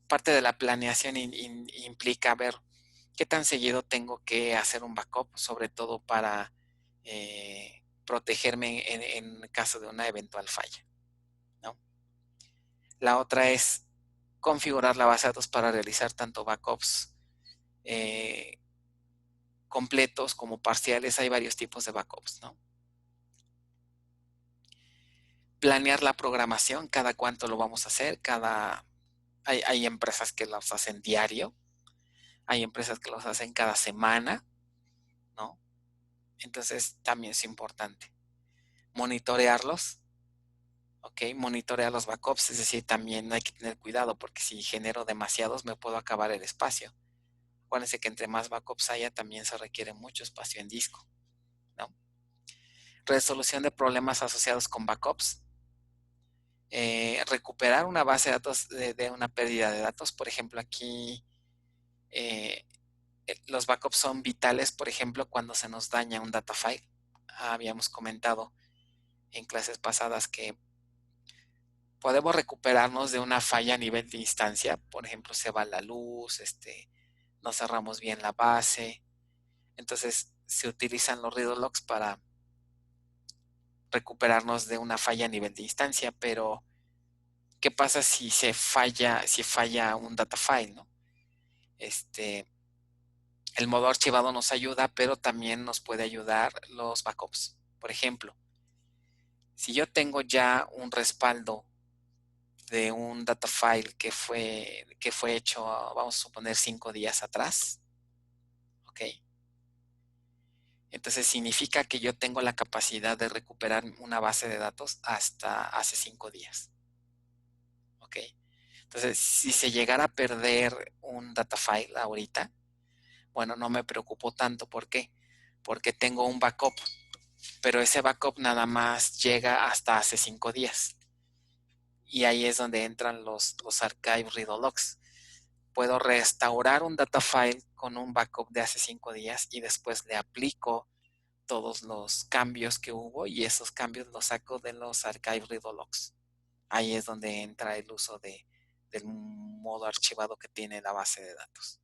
Parte de la planeación implica ver qué tan seguido tengo que hacer un backup, sobre todo para protegerme en caso de una eventual falla, ¿no? La otra es configurar la base de datos para realizar tanto backups completos como parciales. Hay varios tipos de backups, ¿no? Planear la programación, cada cuánto lo vamos a hacer, hay empresas que los hacen diario, hay empresas que los hacen cada semana, ¿no? Entonces también es importante monitorearlos, ¿ok? Monitorea los backups, es decir, también hay que tener cuidado porque si genero demasiados me puedo acabar el espacio. Acuérdense que entre más backups haya también se requiere mucho espacio en disco, ¿no? Resolución de problemas asociados con backups. Recuperar una base de datos de una pérdida de datos. Por ejemplo, aquí los backups son vitales, por ejemplo, cuando se nos daña un data file. Habíamos comentado en clases pasadas que podemos recuperarnos de una falla a nivel de instancia. Por ejemplo, se va la luz, no cerramos bien la base. Entonces se utilizan los read logs para recuperarnos de una falla a nivel de instancia, pero ¿qué pasa si falla un data file, ¿no? El modo archivado nos ayuda, pero también nos puede ayudar los backups. Por ejemplo, si yo tengo ya un respaldo de un data file que fue hecho, vamos a suponer, 5 días atrás, ¿ok? Entonces significa que yo tengo la capacidad de recuperar una base de datos hasta hace 5 días, ¿ok? Entonces, si se llegara a perder un data file ahorita, bueno, no me preocupo tanto. ¿Por qué? Porque tengo un backup, pero ese backup nada más llega hasta hace 5 días. Y ahí es donde entran los archive read logs. Puedo restaurar un data file con un backup de hace 5 días y después le aplico todos los cambios que hubo y esos cambios los saco de los archive read logs. Ahí es donde entra el uso del modo archivado que tiene la base de datos.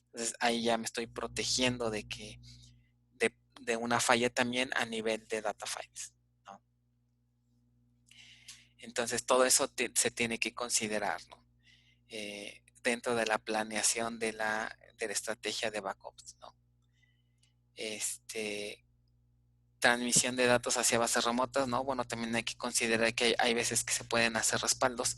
Entonces ahí ya me estoy protegiendo de una falla también a nivel de data files, ¿no? Entonces todo eso se tiene que considerar, ¿no? Dentro de la planeación de la estrategia de backups, ¿no? Transmisión de datos hacia bases remotas, ¿no? Bueno, también hay que considerar que hay veces que se pueden hacer respaldos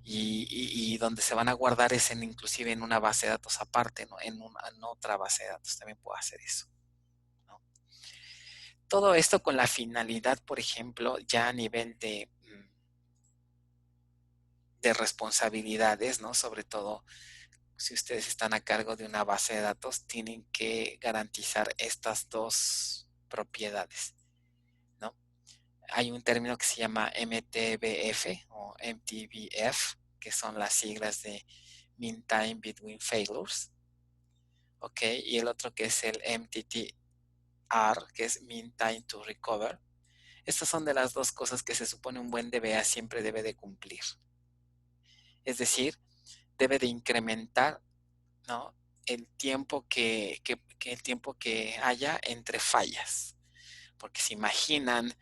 y donde se van a guardar es inclusive en una base de datos aparte, ¿no? En otra base de datos también puedo hacer eso, ¿no? Todo esto con la finalidad, por ejemplo, ya a nivel de responsabilidades, ¿no? Sobre todo si ustedes están a cargo de una base de datos, tienen que garantizar estas dos propiedades, ¿no? Hay un término que se llama MTBF o MTBF, que son las siglas de Mean Time Between Failures, ¿ok? Y el otro que es el MTTR, que es Mean Time to Recover. Estas son de las dos cosas que se supone un buen DBA siempre debe de cumplir. Es decir, debe de incrementar, ¿no? El tiempo el tiempo que haya entre fallas. Porque se imaginan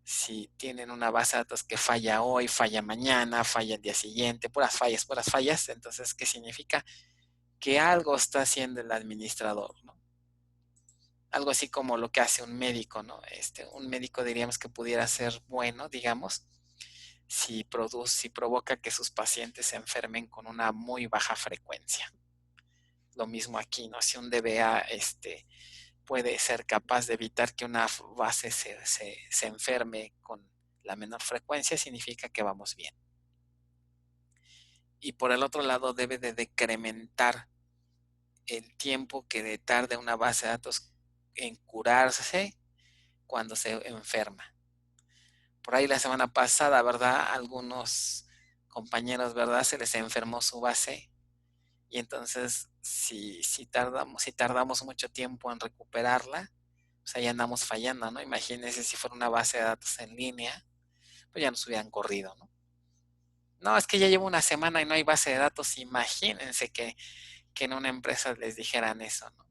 si tienen una base de datos que falla hoy, falla mañana, falla el día siguiente, puras fallas, entonces, ¿qué significa? Que algo está haciendo el administrador, ¿no? Algo así como lo que hace un médico, ¿no? Un médico diríamos que pudiera ser bueno, digamos, si provoca que sus pacientes se enfermen con una muy baja frecuencia. Lo mismo aquí, ¿no? Si un DBA puede ser capaz de evitar que una base se enferme con la menor frecuencia, significa que vamos bien. Y por el otro lado, debe de decrementar el tiempo que tarde una base de datos en curarse cuando se enferma. Por ahí la semana pasada, ¿verdad? Algunos compañeros, ¿verdad? Se les enfermó su base y entonces si tardamos mucho tiempo en recuperarla, pues ahí andamos fallando, ¿no? Imagínense si fuera una base de datos en línea, pues ya nos hubieran corrido, ¿no? No, es que ya llevo una semana y no hay base de datos. Imagínense que en una empresa les dijeran eso, ¿no?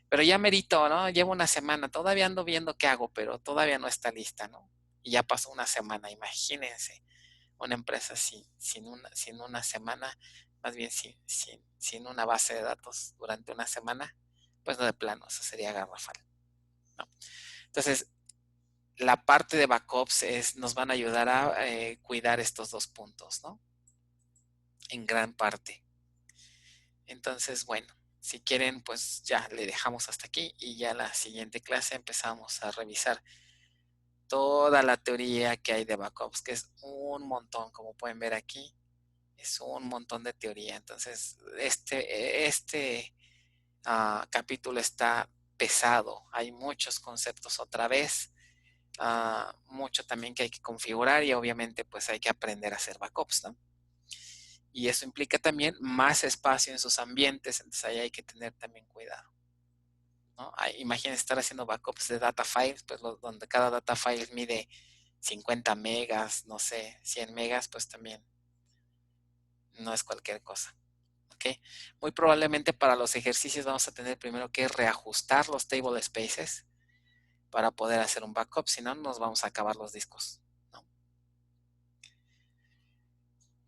Pero ya merito, ¿no? Llevo una semana, todavía ando viendo qué hago, pero todavía no está lista, ¿no? Y ya pasó una semana, imagínense una empresa sin una semana, más bien sin una base de datos durante una semana, pues no, de plano, eso sería garrafal, ¿no? Entonces, la parte de backups nos van a ayudar a cuidar estos dos puntos, ¿no? En gran parte. Entonces, bueno, si quieren, pues ya le dejamos hasta aquí y ya la siguiente clase empezamos a revisar toda la teoría que hay de backups, que es un montón, como pueden ver aquí, es un montón de teoría. Entonces, este capítulo está pesado, hay muchos conceptos otra vez, mucho también que hay que configurar y obviamente pues hay que aprender a hacer backups, ¿no? Y eso implica también más espacio en sus ambientes, entonces ahí hay que tener también cuidado, ¿no? Imagínense estar haciendo backups de data files, pues donde cada data file mide 50 megas, no sé, 100 megas, pues también no es cualquier cosa. ¿Ok? Muy probablemente para los ejercicios vamos a tener primero que reajustar los table spaces para poder hacer un backup, si no nos vamos a acabar los discos, ¿no?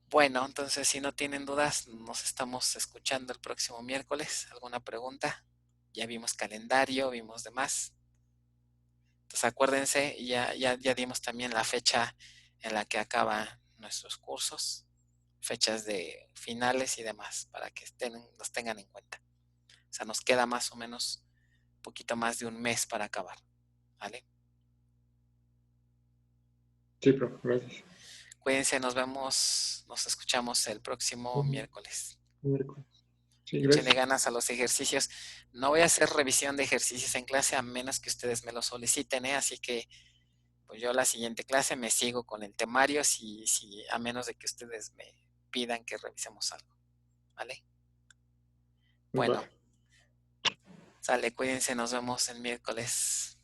Bueno, entonces si no tienen dudas, nos estamos escuchando el próximo miércoles. ¿Alguna pregunta? Ya vimos calendario, vimos demás. Entonces acuérdense, ya dimos también la fecha en la que acaban nuestros cursos, fechas de finales y demás, para que los tengan en cuenta. O sea, nos queda más o menos un poquito más de un mes para acabar, ¿vale? Sí, profe, gracias. Cuídense, nos vemos, nos escuchamos el próximo miércoles. Miércoles. Sí, Échenle gracias. ganas a los ejercicios. No voy a hacer revisión de ejercicios en clase a menos que ustedes me lo soliciten, ¿eh? Así que pues yo la siguiente clase me sigo con el temario a menos de que ustedes me pidan que revisemos algo, ¿vale? Bueno, Vale. sale, cuídense, nos vemos el miércoles.